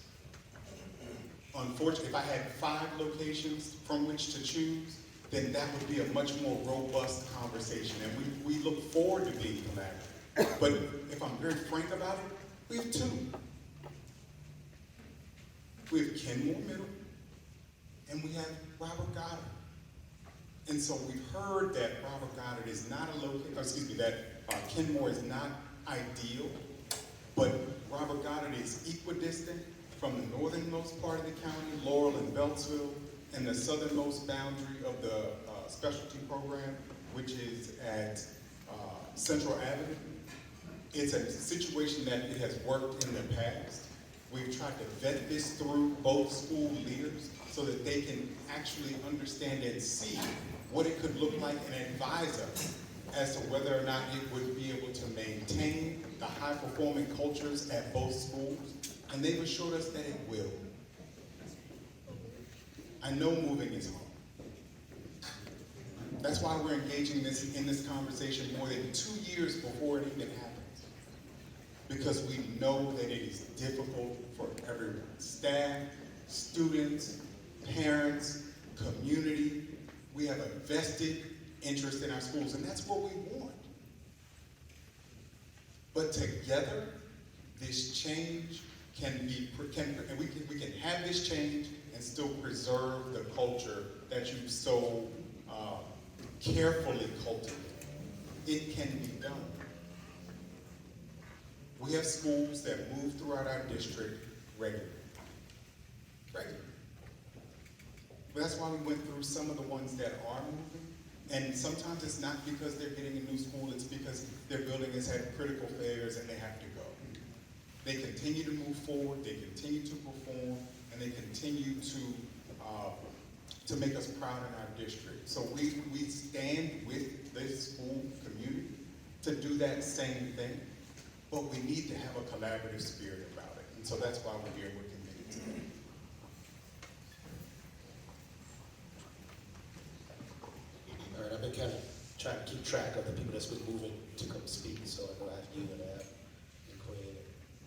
Unfortunately, if I had 5 locations from which to choose, then that would be a much more robust conversation, and we look forward to being collaborative. But if I'm very frank about it, we have 2. We have Kenmoor Middle, and we have Robert Goddard. And so we've heard that Robert Goddard is not a location, that Kenmoor is not ideal, but Robert Goddard is equidistant from the northernmost part of the county, Laurel and Beltsville, and the southernmost boundary of the specialty program, which is at Central Avenue. It's a situation that it has worked in the past. We've tried to vet this through both school leaders so that they can actually understand and see what it could look like and advise us as to whether or not it would be able to maintain the high-performing cultures at both schools, and they've assured us that it will. I know moving is hard. That's why we're engaging in this conversation more than 2 years before it even happens, because we know that it is difficult for everyone. Staff, students, parents, community. We have a vested interest in our schools, and that's what we want. But together, this change and we can have this change and still preserve the culture that you've so carefully cultivated. It can be done. We have schools that move throughout our district regularly. But that's why we went through some of the ones that are moving. And sometimes it's not because they're getting a new school, it's because their building has had critical failures and they have to go. They continue to move forward, they continue to perform, and they continue to make us proud in our district. So we stand with this school community to do that same thing. but we need to have a collaborative spirit about it. And so that's why we're here with community today. All right, I've been kind of trying to keep track of the people that's been moving to come speak, so I know I have you and I have and Queen.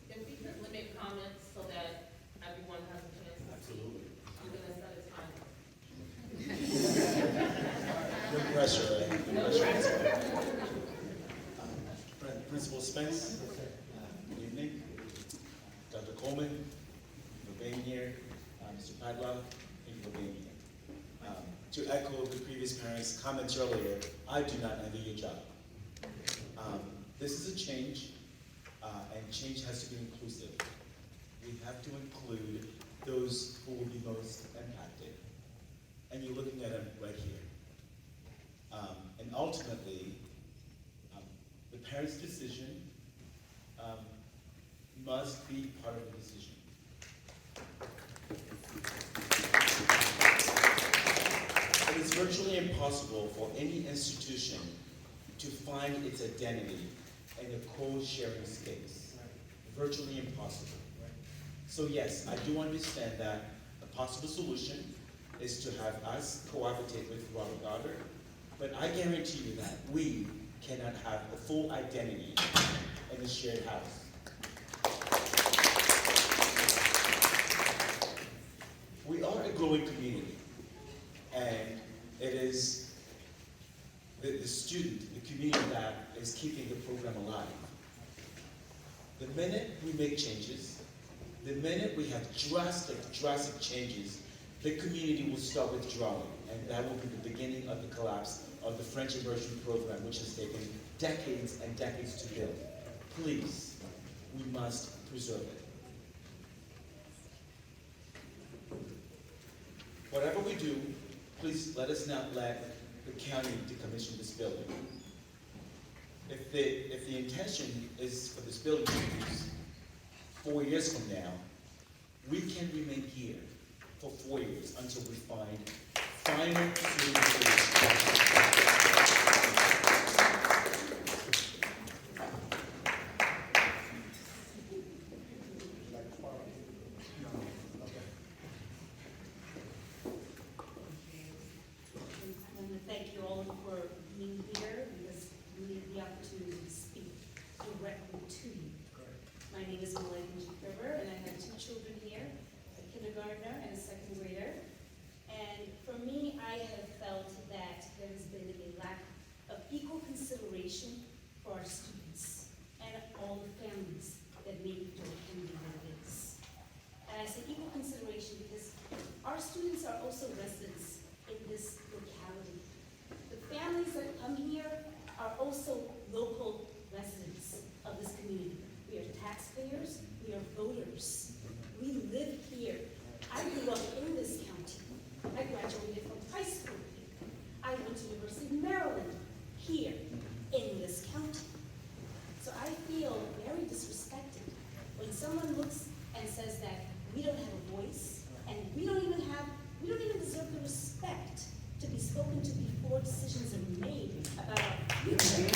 If we could limit comments so that everyone has a chance to speak. Absolutely. I'm gonna set a timer. No pressure, right? No pressure. Principal Spence, good evening. Dr. Coleman, for being here. Mr. Matlock, thank you for being here. To echo the previous parents' comments earlier, I do not envy your job. This is a change, and change has to be inclusive. We have to include those who will be most impacted. And you're looking at them right here. And ultimately, the parent's decision must be part of the decision. It is virtually impossible for any institution to find its identity in a co-sharing space. Virtually impossible. So yes, I do understand that a possible solution is to have us cohabitate with Robert Goddard, but I guarantee you that we cannot have a full identity in a shared house. We are a growing community, and it is the student, the community that is keeping the program alive. The minute we make changes, the minute we have drastic changes, the community will start withdrawing, and that will be the beginning of the collapse of the French Immersion program, which has taken decades and decades to build. Please, we must preserve it. Whatever we do, please let us not let the county decommission this building. If the intention is for this building to be used 4 years from now, we can remain here for 4 years until we find final solutions. Thank you all for being here and this really the opportunity to speak directly to you. My name is Malay River, and I have 2 children here, a kindergartner and a 2nd grader. And for me, I have felt that there has been a lack of equal consideration for our students and all the families that make Dora can be what it is. And I say equal consideration because our students are also residents in this locality. The families that come here are also local residents of this community. We are taxpayers, we are voters. We live here. I grew up in this county. I graduated from high school here. I went to University of Maryland here in this county. So I feel very disrespected when someone looks and says that we don't have a voice and we don't even deserve the respect to be spoken to before decisions are made about our future.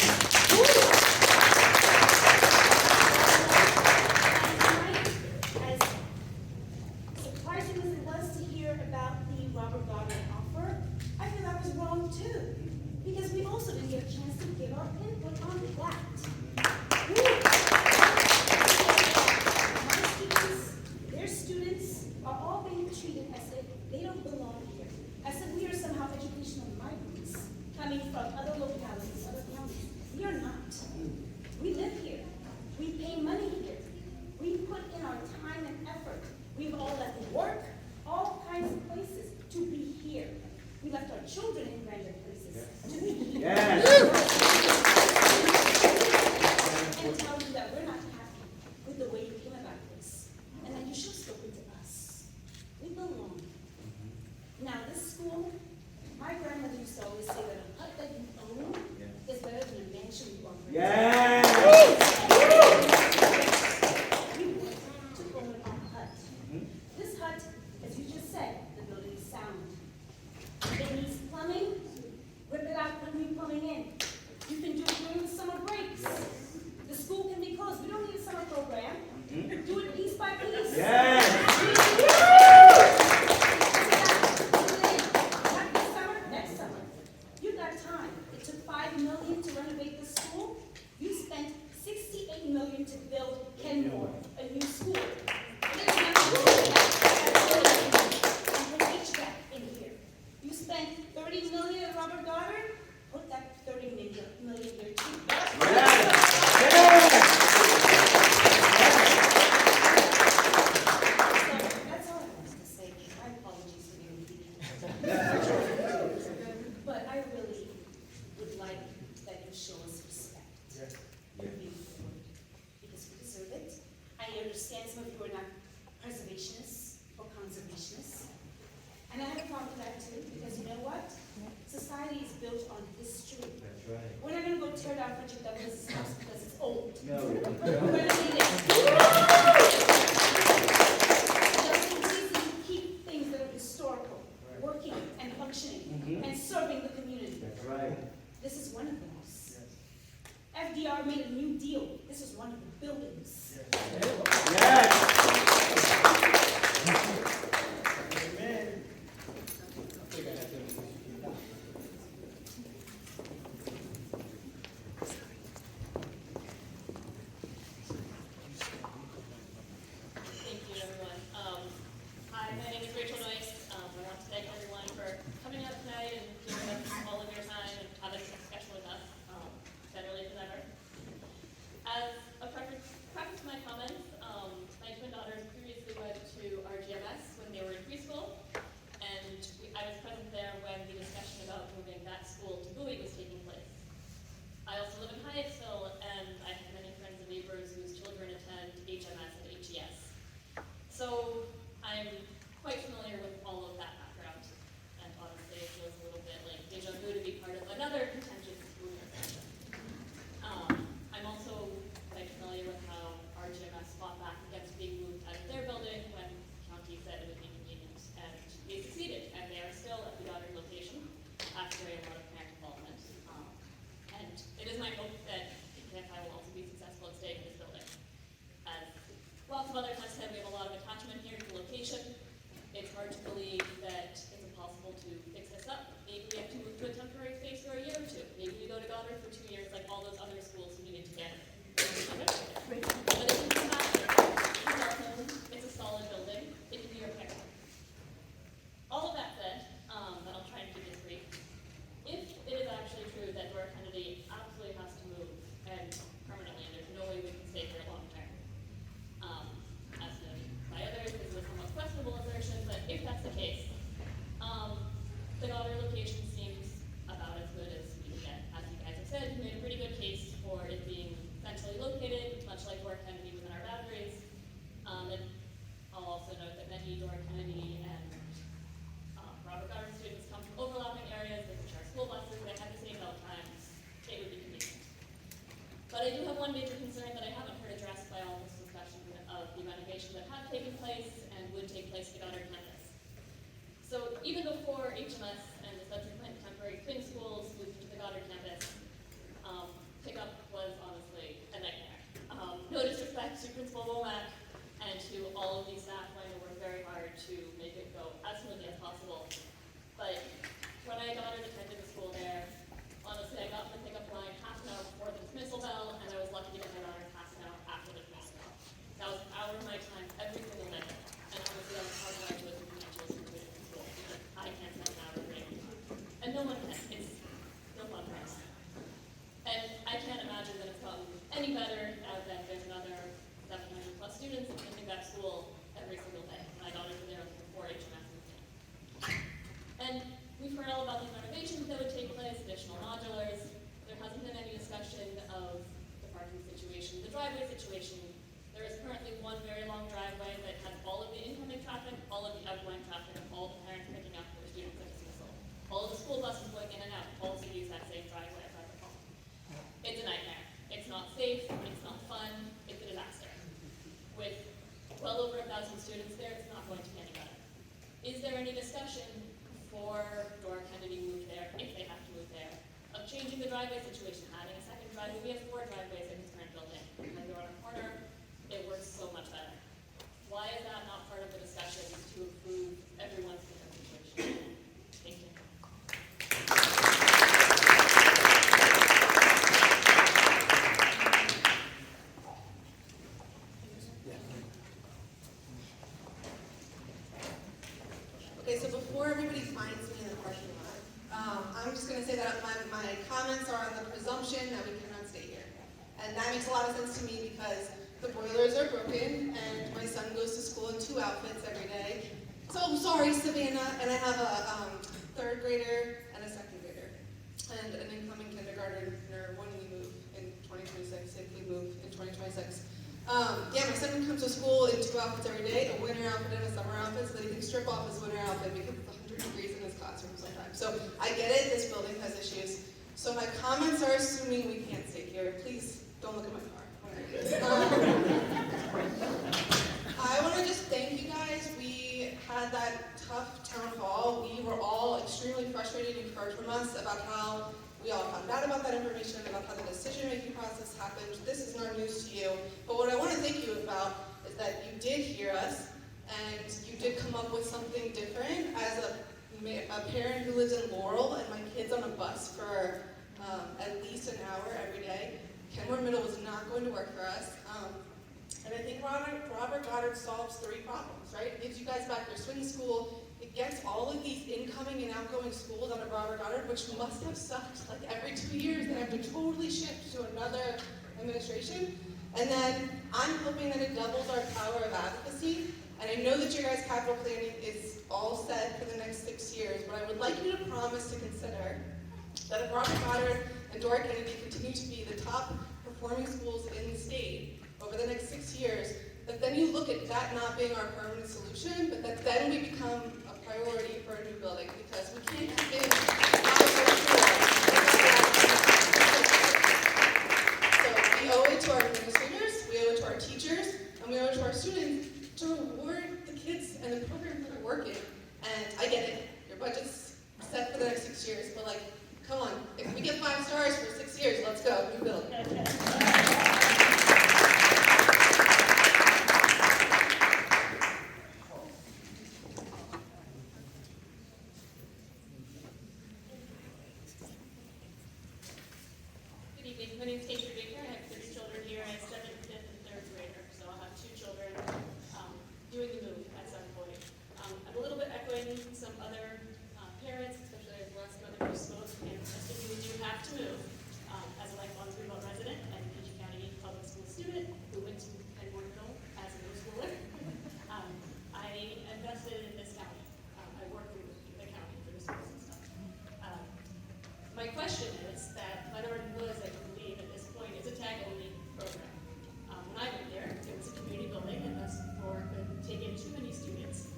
As surprising as it was to hear about the Robert Goddard offer, I feel that was wrong too, because we also didn't get a chance to give our input on that. My students, their students are all being treated as if they don't belong here, as if we are somehow educational migrants coming from other localities, other counties. We are not. We live here. We pay money here. We put in our time and effort. We've all left work, all kinds of places to be here. We left our children in random places to be here. And tell you that we're not happy with the way you came about this, and that you should have spoken to us. We belong. Now, this school, my grandmother used to always say that a hut that you own is better than a mansion you own. We went to own our hut. This hut, as you just said, the building is sound. It needs plumbing, rip it out, put new plumbing in. You can do it during the summer breaks. The school can be closed. We don't understand some of you are not preservationists or conservationists. And I have a problem with that too, because you know what? Society is built on history. That's right. We're not gonna go tear down Frederick Douglass' house because it's old. No. We're gonna leave it. Just to keep things that are historical, working and functioning, and serving the community. That's right. This is one of those. FDR made a new deal. This is one of the buildings. Yes. Amen. Thank you, everyone. Hi, my name is Rachel Noyce. I want to thank everyone for coming out tonight and giving us all of your time and having this discussion with us, better late than ever. As a preface to my comments, my twin daughters previously went to our GMS when they were in preschool, and I was present there when the discussion about moving that school to Bowie was taking place. I also live in Hyattsville, and I have many friends and neighbors whose children attend HMS and HES. So I'm quite familiar with all of that background, and honestly it feels a little bit like deja vu to be part of another contentious school organization. I'm also quite familiar with how our GMS fought back against being moved out of their building when the county said it would be convenient, and they succeeded, and they are still at the Goddard location after a lot of parent involvement. And it is my hope that DKFI will also be successful at staying in this building. As lots of others have said, we have a lot of attachment here to the location. It's hard to believe that it's impossible to fix this up. Maybe we have to move to a temporary space for a year or two. Maybe we go to Goddard for 2 years like all those other schools who needed to get but it can come back. It's our home. It's a solid building. It can be repaired. All of that said, and I'll try and keep this brief, if it is actually true that Dora Kennedy absolutely has to move and permanently, and there's no way we can stay here long term, as noted by others, this is a somewhat questionable assertion, but if that's the case, the Goddard location seems about as good as we can get. As you guys have said, you made a pretty good case for it being centrally located, much like Dora Kennedy within our boundaries. And I'll also note that many Dora Kennedy and Robert Goddard students come from overlapping areas, they share school buses, they have the same bell times, it would be convenient. But I do have one major concern that I haven't heard addressed by all this discussion of the renovations that have taken place and would take place at the Goddard campus. So even before HMS and the subsequent temporary twin schools moved to the Goddard campus, pickup was honestly a nightmare. No disrespect to Principal Womack and to all of these staff who I know worked very hard to make it go as smoothly as possible. But when I Goddard attended the school there, honestly I got the pickup line half an hour before the dismissal bell, and I was lucky to get my daughter half an hour after the dismissal bell. That was an hour of my time every single minute, and honestly I was hard to with the credentials for the school. I can't spend an hour reading. And no one can. It's no fun for us. And I can't imagine that it's gotten any better now that there's another 700 plus students attending that school every single day. My daughters were there before HMS moved in. And we've heard all about these renovations that would take place, additional modulars. There hasn't been any discussion of the parking situation, the driveway situation. There is currently one very long driveway that has all of the incoming traffic, all of the outgoing traffic, and all the parents picking up their students at dismissal. All of the school buses going in and out also use that same driveway, as I recall. It's a nightmare. It's not safe, it's not fun, it's a disaster. With well over 1,000 students there, it's not going to be any better. Is there any discussion for Dora Kennedy move there, if they have to move there, of changing the driveway situation, adding a second driveway? We have 4 driveways in this current building. When they're on a corner, it works so much better. Why is that not part of the discussion to improve everyone's different situation? Thank you. Okay, so before everybody finds me in the parking lot, I'm just going to say that my comments are on the presumption that we cannot stay here. And that makes a lot of sense to me because the boilers are broken and my son goes to school in 2 outfits every day. So I'm sorry, Savannah, and I have a 3rd grader and a 2nd grader and an incoming kindergartner when we move in 2026, if we move in 2026. Yeah, my son comes to school in 2 outfits every day, a winter outfit and a summer outfit, so that he can strip off his winter outfit because it's 100 degrees in his classroom sometimes. So I get it, this building has issues. So my comments are assuming we can't stay here. Please don't look at my car. I want to just thank you guys. We had that tough town hall. We were all extremely frustrated. You've heard from us about how we all found out about that information, about how the decision-making process happened. This is not news to you. But what I want to thank you about is that you did hear us, and you did come up with something different. As a parent who lives in Laurel, and my kid's on a bus for at least an hour every day, Kenmoor Middle was not going to work for us. And I think Robert Goddard solves 3 problems, right? It gives you guys back your swing school. It gets all of these incoming and outgoing schools under Robert Goddard, which must have sucked. Like every 2 years, they have to totally shift to another administration. And then I'm hoping that it doubles our power of advocacy. And I know that your guys' capital planning is all set for the next 6 years, but I would like you to promise to consider that if Robert Goddard and Dora Kennedy continue to be the top performing schools in the state over the next 6 years, that then you look at that not being our permanent solution, but that then we become a priority for a new building, because we can't keep getting So we owe it to our administrators, we owe it to our teachers, and we owe it to our students to reward the kids and the programs that are working. And I get it, your budget's set for the next 6 years, but like, come on, if we get 5 stars for 6 years, let's go, new building. My name is Kate Baker. I have 3 children here. I have 7th, 5th, and 3rd grader. So I'll have 2 children doing the move at some point. I'm a little bit echoing some other parents, especially as last mother who spoke, and assuming we do have to move. As a lifelong Greenbelt resident and PG County public school student who went to Kenmoor Middle as a middle schooler, I invested in this county. I work with the county for the schools and stuff. My question is that minority was, I believe, at this point, is a tag-only program. When I went there, it was a community building, and thus for could take in too many students.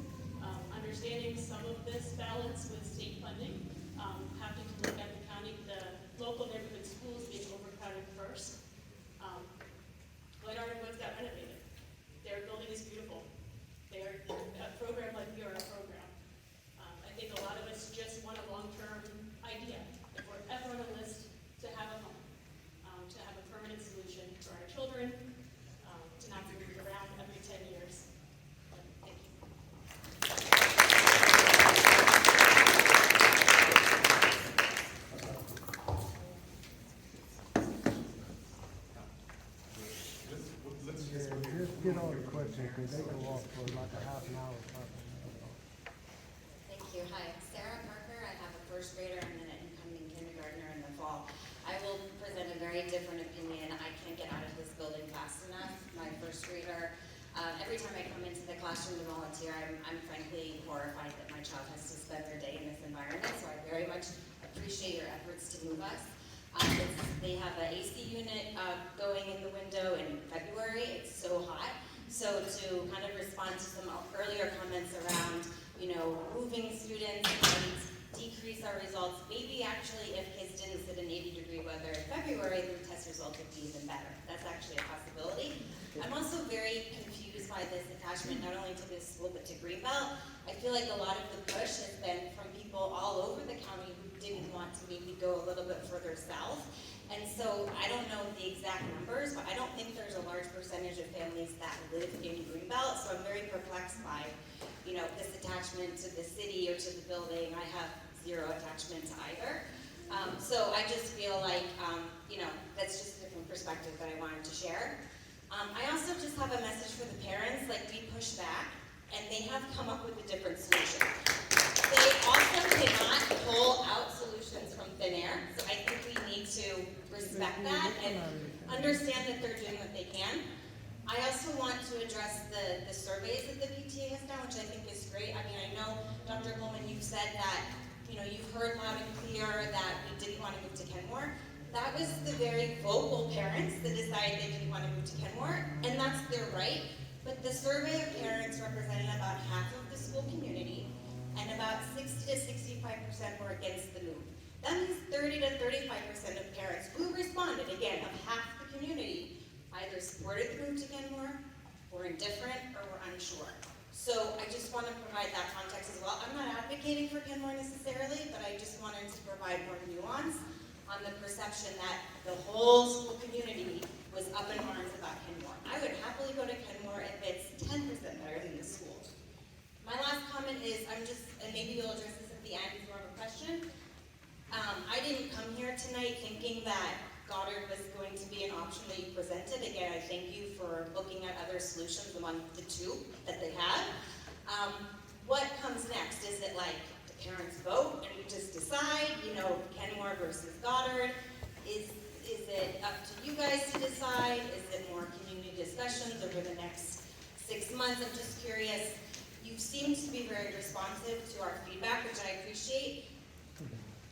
Understanding some of this balance with state funding, having to look at the county, the local neighborhood schools being overcrowded first. Minority Woods got renovated. Their building is beautiful. They're a program like we are a program. I think a lot of us just want a long-term idea. If we're ever on a list to have a home, to have a permanent solution for our children, to not be moved around every 10 years. Thank you. Just get all the questions, because they go off for like a half an hour. Thank you. Hi, Sarah Parker. I have a 1st grader and then an incoming kindergartner in the fall. I will present a very different opinion. I can't get out of this building fast enough. My 1st grader, every time I come into the classroom to volunteer, I'm frankly horrified that my child has to spend their day in this environment, so I very much appreciate your efforts to move us. They have an AC unit going in the window in February. It's so hot. So to kind of respond to some earlier comments around, moving students might decrease our results. Maybe actually if kids didn't sit in 80-degree weather in February, their test results would be even better. That's actually a possibility. I'm also very confused by this attachment, not only to this school, but to Greenbelt. I feel like a lot of the push has been from people all over the county who didn't want to maybe go a little bit further south. And so I don't know the exact numbers, but I don't think there's a large percentage of families that live in Greenbelt. So I'm very perplexed by, this attachment to the city or to the building. I have 0 attachment to either. So I just feel like, that's just a different perspective that I wanted to share. I also just have a message for the parents. Like, we push back, and they have come up with a different solution. They also cannot pull out solutions from thin air, so I think we need to respect that and understand that they're doing what they can. I also want to address the surveys that the PTA has done, which I think is great. I mean, I know, Dr. Coleman, you've said that, you've heard loud and clear that we didn't want to move to Kenmoor. that was the very vocal parents that decided they didn't want to move to Kenmoor, and that's their right. But the survey of parents represented about half of the school community, and about 60 to 65% were against the move. That means 30 to 35% of parents who responded, again, of half the community, either supported the move to Kenmoor, were indifferent, or were unsure. So I just want to provide that context as well. I'm not advocating for Kenmoor necessarily, but I just wanted to provide more nuance on the perception that the whole school community was up in arms about Kenmoor. I would happily go to Kenmoor if it's 10% better than the school. My last comment is, and maybe you'll address this at the end if you have a question. I didn't come here tonight thinking that Goddard was going to be an option that you presented. Again, I thank you for looking at other solutions among the two that they have. What comes next? Is it like the parents vote and we just decide, Kenmoor versus Goddard? Is it up to you guys to decide? Is it more community discussions over the next 6 months? I'm just curious. You seem to be very responsive to our feedback, which I appreciate.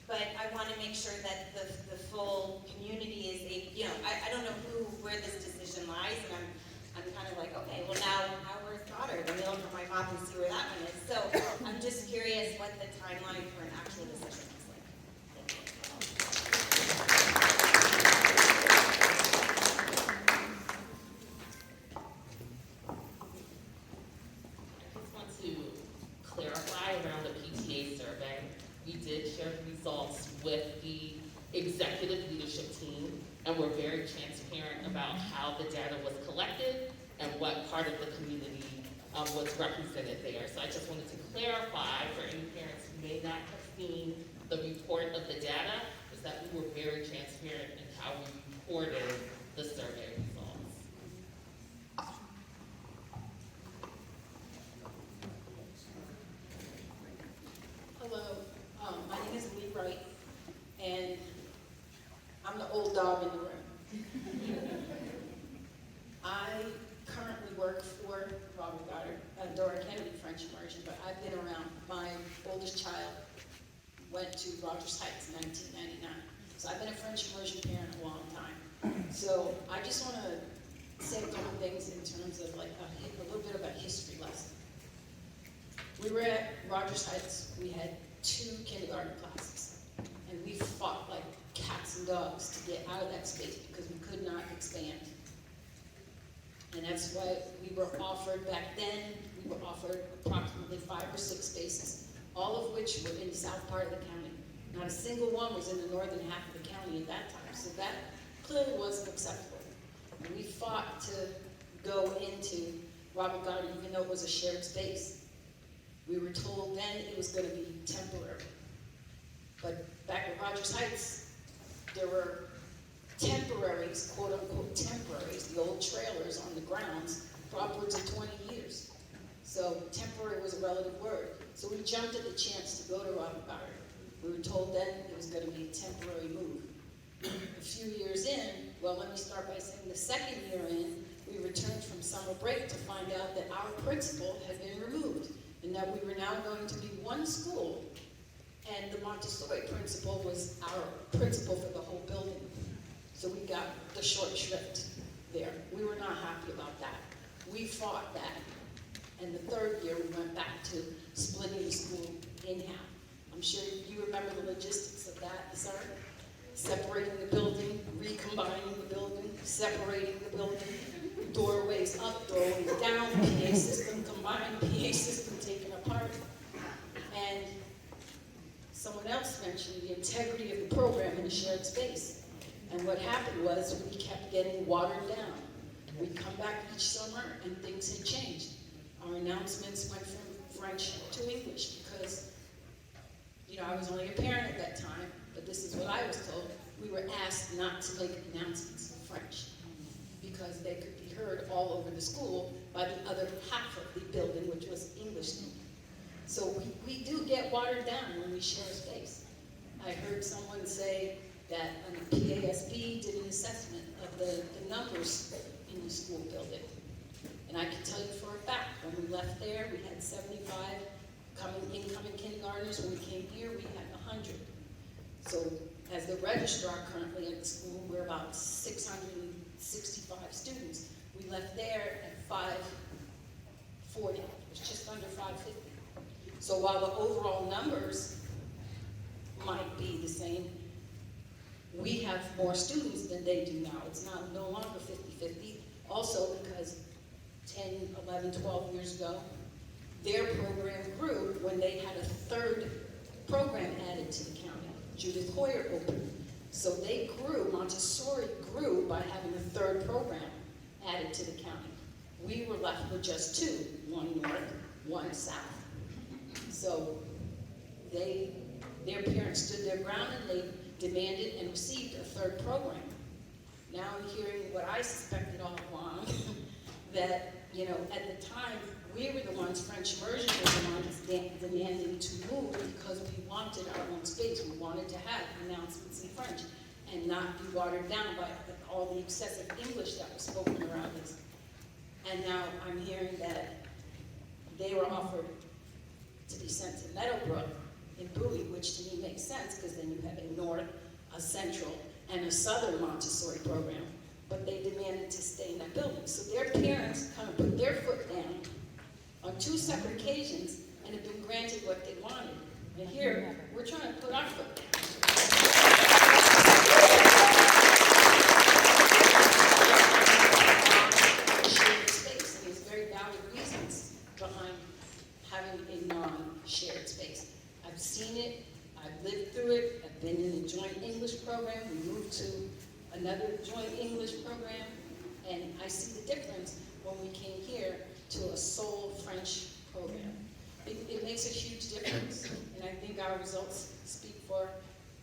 But I want to make sure that the full community is I don't know where this decision lies, and I'm kind of like, okay, well now where's Goddard? Let me look at my map and see where that one is. So I'm just curious what the timeline for an actual decision looks like. I just want to clarify around the PTA survey. We did share the results with the executive leadership team, and we're very transparent about how the data was collected and what part of the community was represented there. So I just wanted to clarify for any parents who may not have seen the report of the data, is that we were very transparent in how we reported the survey results. Hello, my name is Lee Wright, and I'm the old dog in the room. I currently work for Robert Goddard, Dora French Immersion, but I've been around. My oldest child went to Rogers Heights in 1999, so I've been a French Immersion parent a long time. So I just want to say a couple things in terms of like a little bit of a history lesson. We were at Rogers Heights. We had 2 kindergarten classes, and we fought like cats and dogs to get out of that space because we could not expand. And that's why we were offered, back then, we were offered approximately 5 or 6 spaces, all of which were in the south part of the county. Not a single one was in the northern half of the county at that time, so that clearly wasn't acceptable. And we fought to go into Robert Goddard, even though it was a shared space. We were told then it was going to be temporary. But back at Rogers Heights, there were temporaries, quote unquote temporaries, the old trailers on the grounds for upwards of 20 years. So temporary was a relative word. So we jumped at the chance to go to Robert Goddard. We were told then it was going to be a temporary move. A few years in, well, let me start by saying the second year in, we returned from summer break to find out that our principal had been removed and that we were now going to be one school, and the Montessori principal was our principal for the whole building. So we got the short shrift there. We were not happy about that. We fought that. And the third year, we went back to splitting the school in half. I'm sure you remember the logistics of that, sir. Separating the building, recombining the building, separating the building, doorways up, doorways down, PA system combined, PA system taken apart. And someone else mentioned the integrity of the program in a shared space. And what happened was we kept getting watered down. We'd come back each summer and things had changed. Our announcements went from French to English because, I was only a parent at that time, but this is what I was told. We were asked not to make announcements in French because they could be heard all over the school by the other half of the building, which was English. So we do get watered down when we share space. I heard someone say that PASB did an assessment of the numbers in the school building. And I can tell you for a fact, when we left there, we had 75 incoming kindergartners. When we came here, we had 100. So as the registrar currently at the school, we're about 665 students. We left there at 540, it was just under 550. So while the overall numbers might be the same, we have more students than they do now. It's no longer 50-50. Also because 10, 11, 12 years ago, their program grew when they had a third program added to the county. Judith Hoyer opened. So they grew, Montessori grew by having a third program added to the county. We were left with just two, one north, one south. So their parents stood their ground and they demanded and received a third program. Now I'm hearing what I suspected all along, that, you know, at the time, we were the ones, French Immersion was the ones demanding to move because we wanted our own space. We wanted to have announcements in French and not be watered down by all the excessive English that was spoken around us. And now I'm hearing that they were offered to be sent to Meadowbrook in Bowie, which to me makes sense because then you have a north, a central, and a southern Montessori program. But they demanded to stay in that building. So their parents kind of put their foot down on two separate occasions and have been granted what they wanted. And here, we're trying to put our foot down. Shared space, and there's very valid reasons behind having a non-shared space. I've seen it, I've lived through it, I've been in a joint English program, we moved to another joint English program, and I see the difference when we came here to a sole French program. It makes a huge difference, and I think our results speak for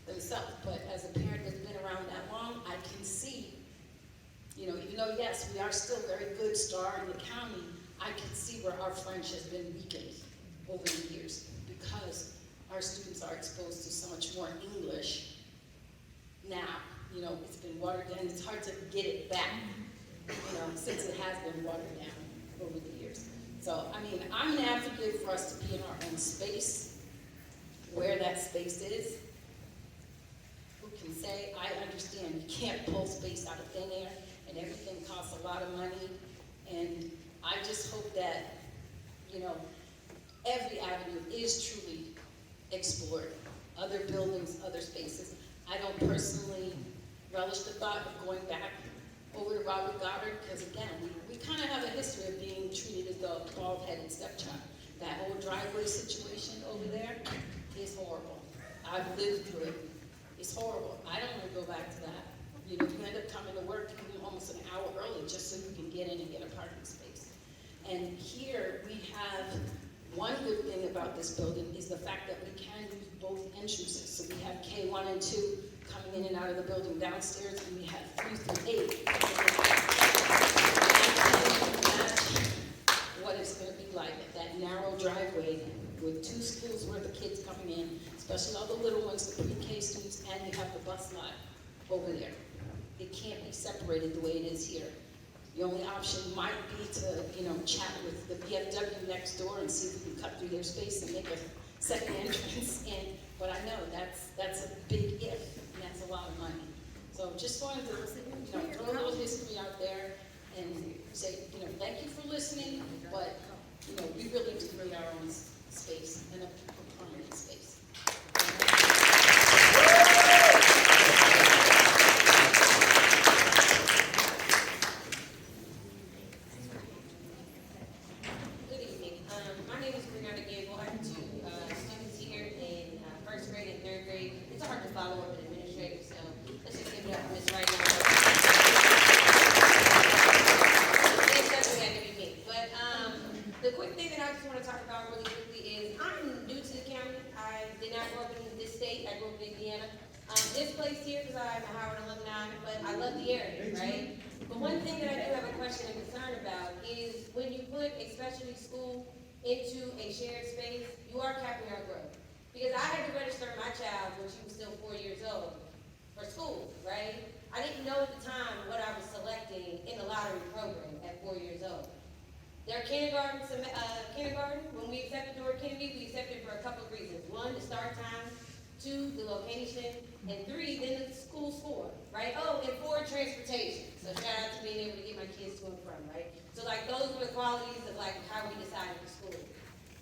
themselves. But as a parent that's been around that long, I can see, you know, even though yes, we are still a very good star in the county, I can see where our French has been weakened over the years because our students are exposed to so much more English now. You know, it's been watered down. It's hard to get it back, you know, since it has been watered down over the years. So, I mean, I'm an advocate for us to be in our own space, where that space is. Who can say, I understand you can't pull space out of thin air, and everything costs a lot of money, and I just hope that, you know, every avenue is truly explored. Other buildings, other spaces. I don't personally relish the thought of going back over to Robert Goddard, because again, we kind of have a history of being treated as the bald-headed stepchild. That whole driveway situation over there is horrible. I've lived through it. It's horrible. I don't want to go back to that. You know, you end up coming to work even almost an hour early just so you can get in and get a parking space. And here we have one good thing about this building is the fact that we can use both entrances. So we have K1 and 2 coming in and out of the building downstairs, and we have 3 through 8. I can't imagine what it's going to be like at that narrow driveway with 2 schools worth of kids coming in, especially all the little ones, the pre-K students, and you have the bus lot over there. It can't be separated the way it is here. The only option might be to, you know, chat with the VFW next door and see if we can cut through their space and make a second entrance in. But I know that's a big if, and that's a lot of money. So just wanted to, you know, throw a little history out there and say, you know, thank you for listening, but, you know, we really do need our own space and a permanent space. into a shared space, you are capping our growth. Because I had to register my child when she was still 4 years old for school, right? I didn't know at the time what I was selecting in the lottery program at 4 years old. Their kindergarten, when we accepted Dora Kennedy, we accepted for a couple of reasons. 1, the start time. 2, the location. And 3, then the school score, right? Oh, and 4, transportation. So shout out to being able to get my kids to and from, right? So like those were the qualities of like how we decided the school.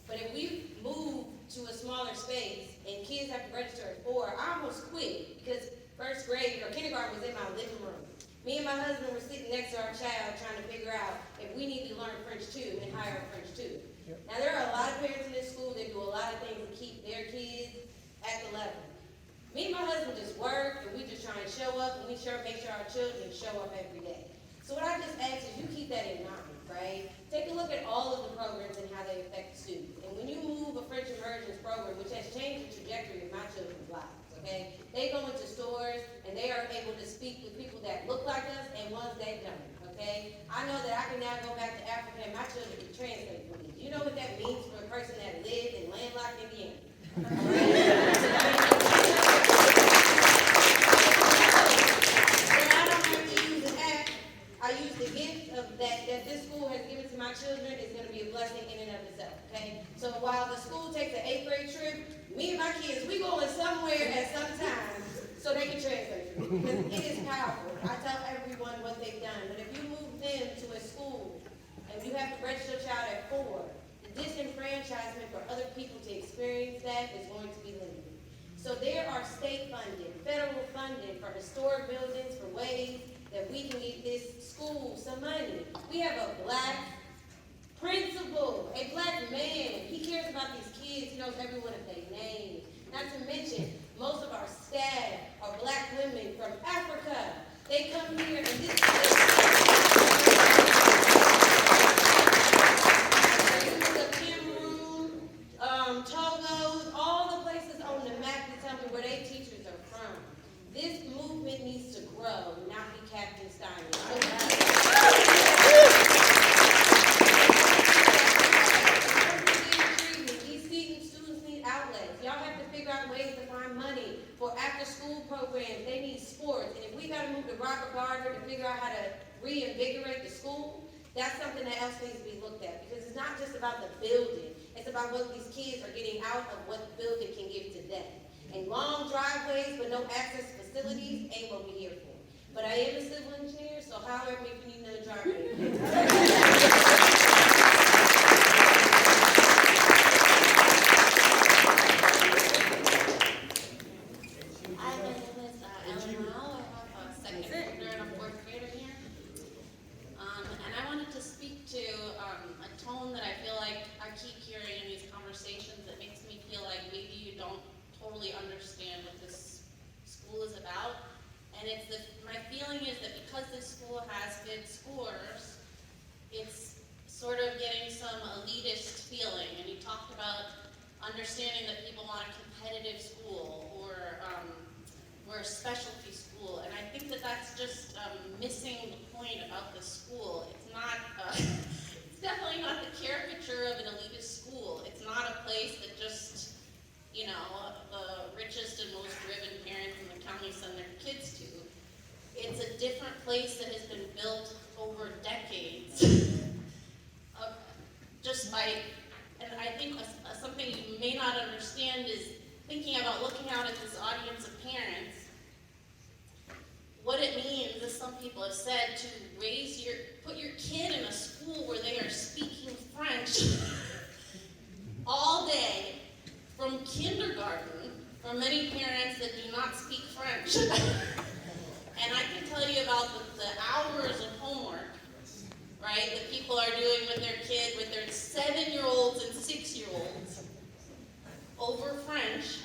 But if we move to a smaller space and kids have to register at 4, I almost quit because first grade or kindergarten was in my living room. Me and my husband were sitting next to our child trying to figure out if we need to learn French too and hire a French too. Now there are a lot of parents in this school that do a lot of things to keep their kids at the level. Me and my husband just work and we just try and show up and we make sure our children show up every day. So what I just ask is you keep that in mind, right? Take a look at all of the programs and how they affect students. And when you move a French Immersion program, which has changed the trajectory of my children's lives, okay? They go into stores and they are able to speak with people that look like us and ones that don't, okay? I know that I can now go back to Africa and my children can translate for me. Do you know what that means for a person that lives in landlocked Indiana? I use the gift of that this school has given to my children is going to be a blessing in and of itself, okay? So while the school takes an 8th grade trip, me and my kids, we going somewhere at some time so they can translate for me. Because it is powerful. I tell everyone what they've done. But if you move them to a school and you have to register a child at 4, the disenfranchisement for other people to experience that is going to be limited. So there are state funding, federal funding for historic buildings, for ways that we can get this school some money. We have a black principal, a black man. He cares about these kids. He knows every one of their names. Not to mention, most of our staff are black women from Africa. They come here and this is Kenmoor, Togo, all the places on the map that tell me where their teachers are from. This movement needs to grow, not be Captain Steiner. These students need outlets. Y'all have to figure out ways to find money for after-school programs. They need sports. And if we got to move to Robert Goddard to figure out how to reinvigorate the school, that's something that else needs to be looked at. Because it's not just about the building. It's about what these kids are getting out of what the building can give to them. And long driveways but no access facilities ain't what we're here for. But I am a civil engineer, so however if you need another driveway. Hi, my name is Ellen Mao. I have a 2nd grader and a 4th grader here. And I wanted to speak to a tone that I feel like I keep hearing in these conversations that makes me feel like maybe you don't totally understand what this school is about. And it's that my feeling is that because this school has good scores, it's sort of getting some elitist feeling. And you talked about understanding that people want a competitive school or a specialty school. And I think that that's just missing the point about the school. It's not, it's definitely not the caricature of an elitist school. It's not a place that just, you know, the richest and most driven parents in the county send their kids to. It's a different place that has been built over decades. Just by, and I think something you may not understand is thinking about looking out at this audience of parents, what it means, as some people have said, to put your kid in a school where they are speaking French all day, from kindergarten, for many parents that do not speak French. And I can tell you about the hours of homework, right, that people are doing with their kid, with their 7-year-olds and 6-year-olds over French.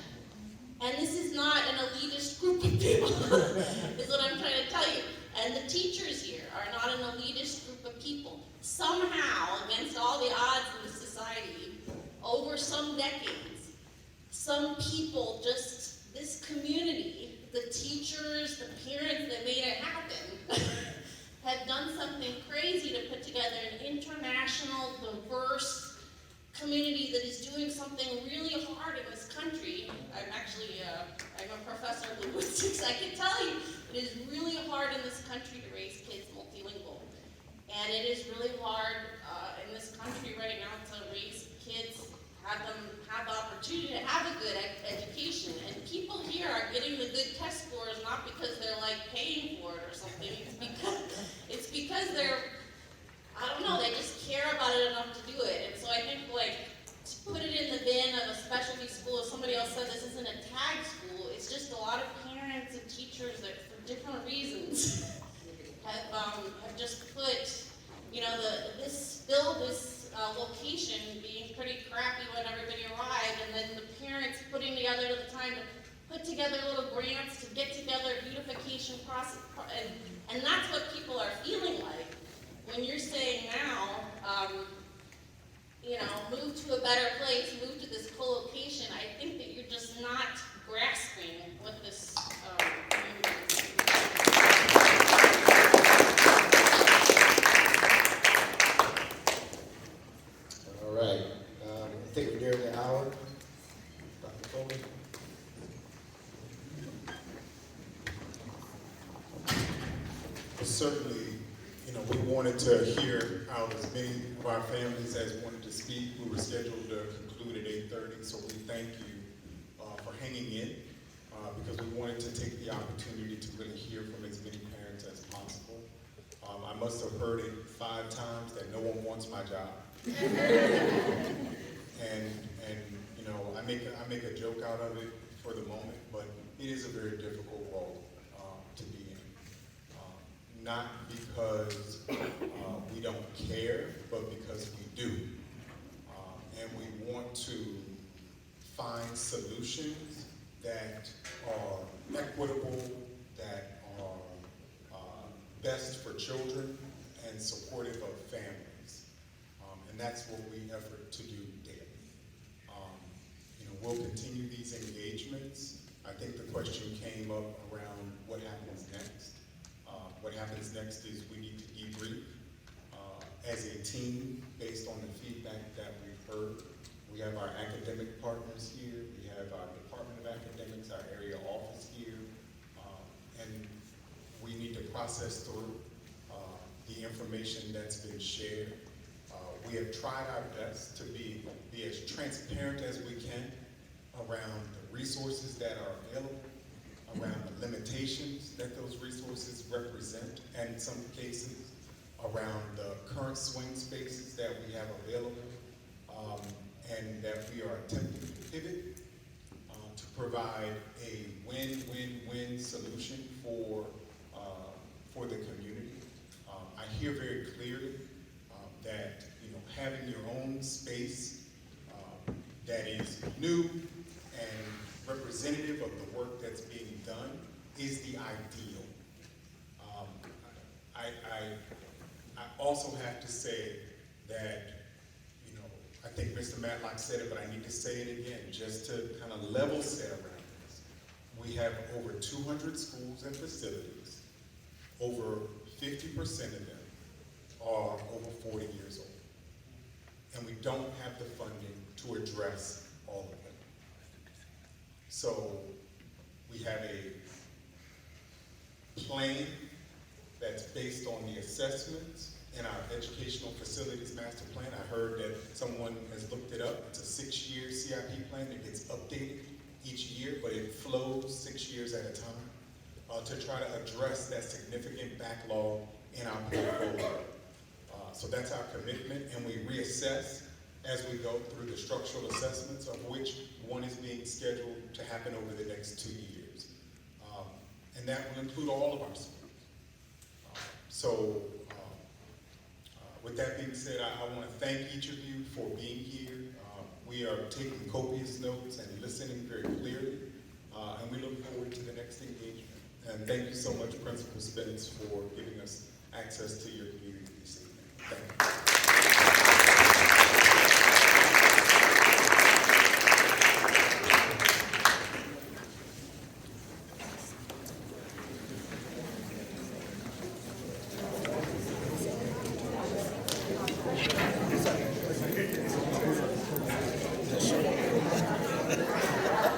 And this is not an elitist group of people, is what I'm trying to tell you. And the teachers here are not an elitist group of people. Somehow, against all the odds in the society, over some decades, some people just, this community, the teachers, the parents that made it happen, have done something crazy to put together an international, diverse community that is doing something really hard in this country. I'm a professor of linguistics. I can tell you it is really hard in this country to raise kids multilingual. And it is really hard in this country right now to raise kids have them have the opportunity to have a good education. And people here are getting the good test scores not because they're like paying for it or something. It's because they're, I don't know, they just care about it enough to do it. And so I think like to put it in the bin of a specialty school, as somebody else said, this isn't a tag school. It's just a lot of parents and teachers that for different reasons have just put, you know, this location being pretty crappy when everybody arrived, and then the parents putting together the time to put together little grants to get together beautification process, and that's what people are feeling like. When you're saying now, you know, move to a better place, move to this co-location, I think that you're just not grasping what this All right, I think we're near the hour. Dr. Coleman? Certainly, you know, we wanted to hear out as many of our families as wanted to speak. We were scheduled to conclude at 8:30, so we thank you for hanging in because we wanted to take the opportunity to really hear from as many parents as possible. I must have heard it 5 times that no one wants my job. and you know, I make a joke out of it for the moment, but it is a very difficult role to be in. Not because we don't care, but because we do. And we want to find solutions that are equitable, that are best for children and supportive of families. And that's what we effort to do daily. You know, we'll continue these engagements. I think the question came up around what happens next. What happens next is we need to debrief as a team based on the feedback that we've heard. We have our academic partners here. We have our Department of Academics, our area office here. And we need to process through the information that's been shared. We have tried our best to be as transparent as we can around the resources that are available, around the limitations that those resources represent, and in some cases, around the current swing spaces that we have available, and that we are attempting to pivot to provide a win-win-win solution for the community. I hear very clearly that, you know, having your own space that is new and representative of the work that's being done is the ideal. I also have to say that, you know, I think Mr. Matlock said it, but I need to say it again, just to kind of level set around this. We have over 200 schools and facilities. Over 50% of them are over 40 years old. And we don't have the funding to address all of them. So we have a plan that's based on the assessments in our educational facilities master plan. I heard that someone has looked it up. It's a 6-year CIP plan that gets updated each year, but it flows 6 years at a time to try to address that significant backlog in our portfolio. So that's our commitment, and we reassess as we go through the structural assessments, of which one is being scheduled to happen over the next 2 years. And that will include all of our schools. So with that being said, I want to thank each of you for being here. We are taking copious notes and listening very clearly, and we look forward to the next engagement. And thank you so much, Principal Spence, for giving us access to your community this evening. Thank you.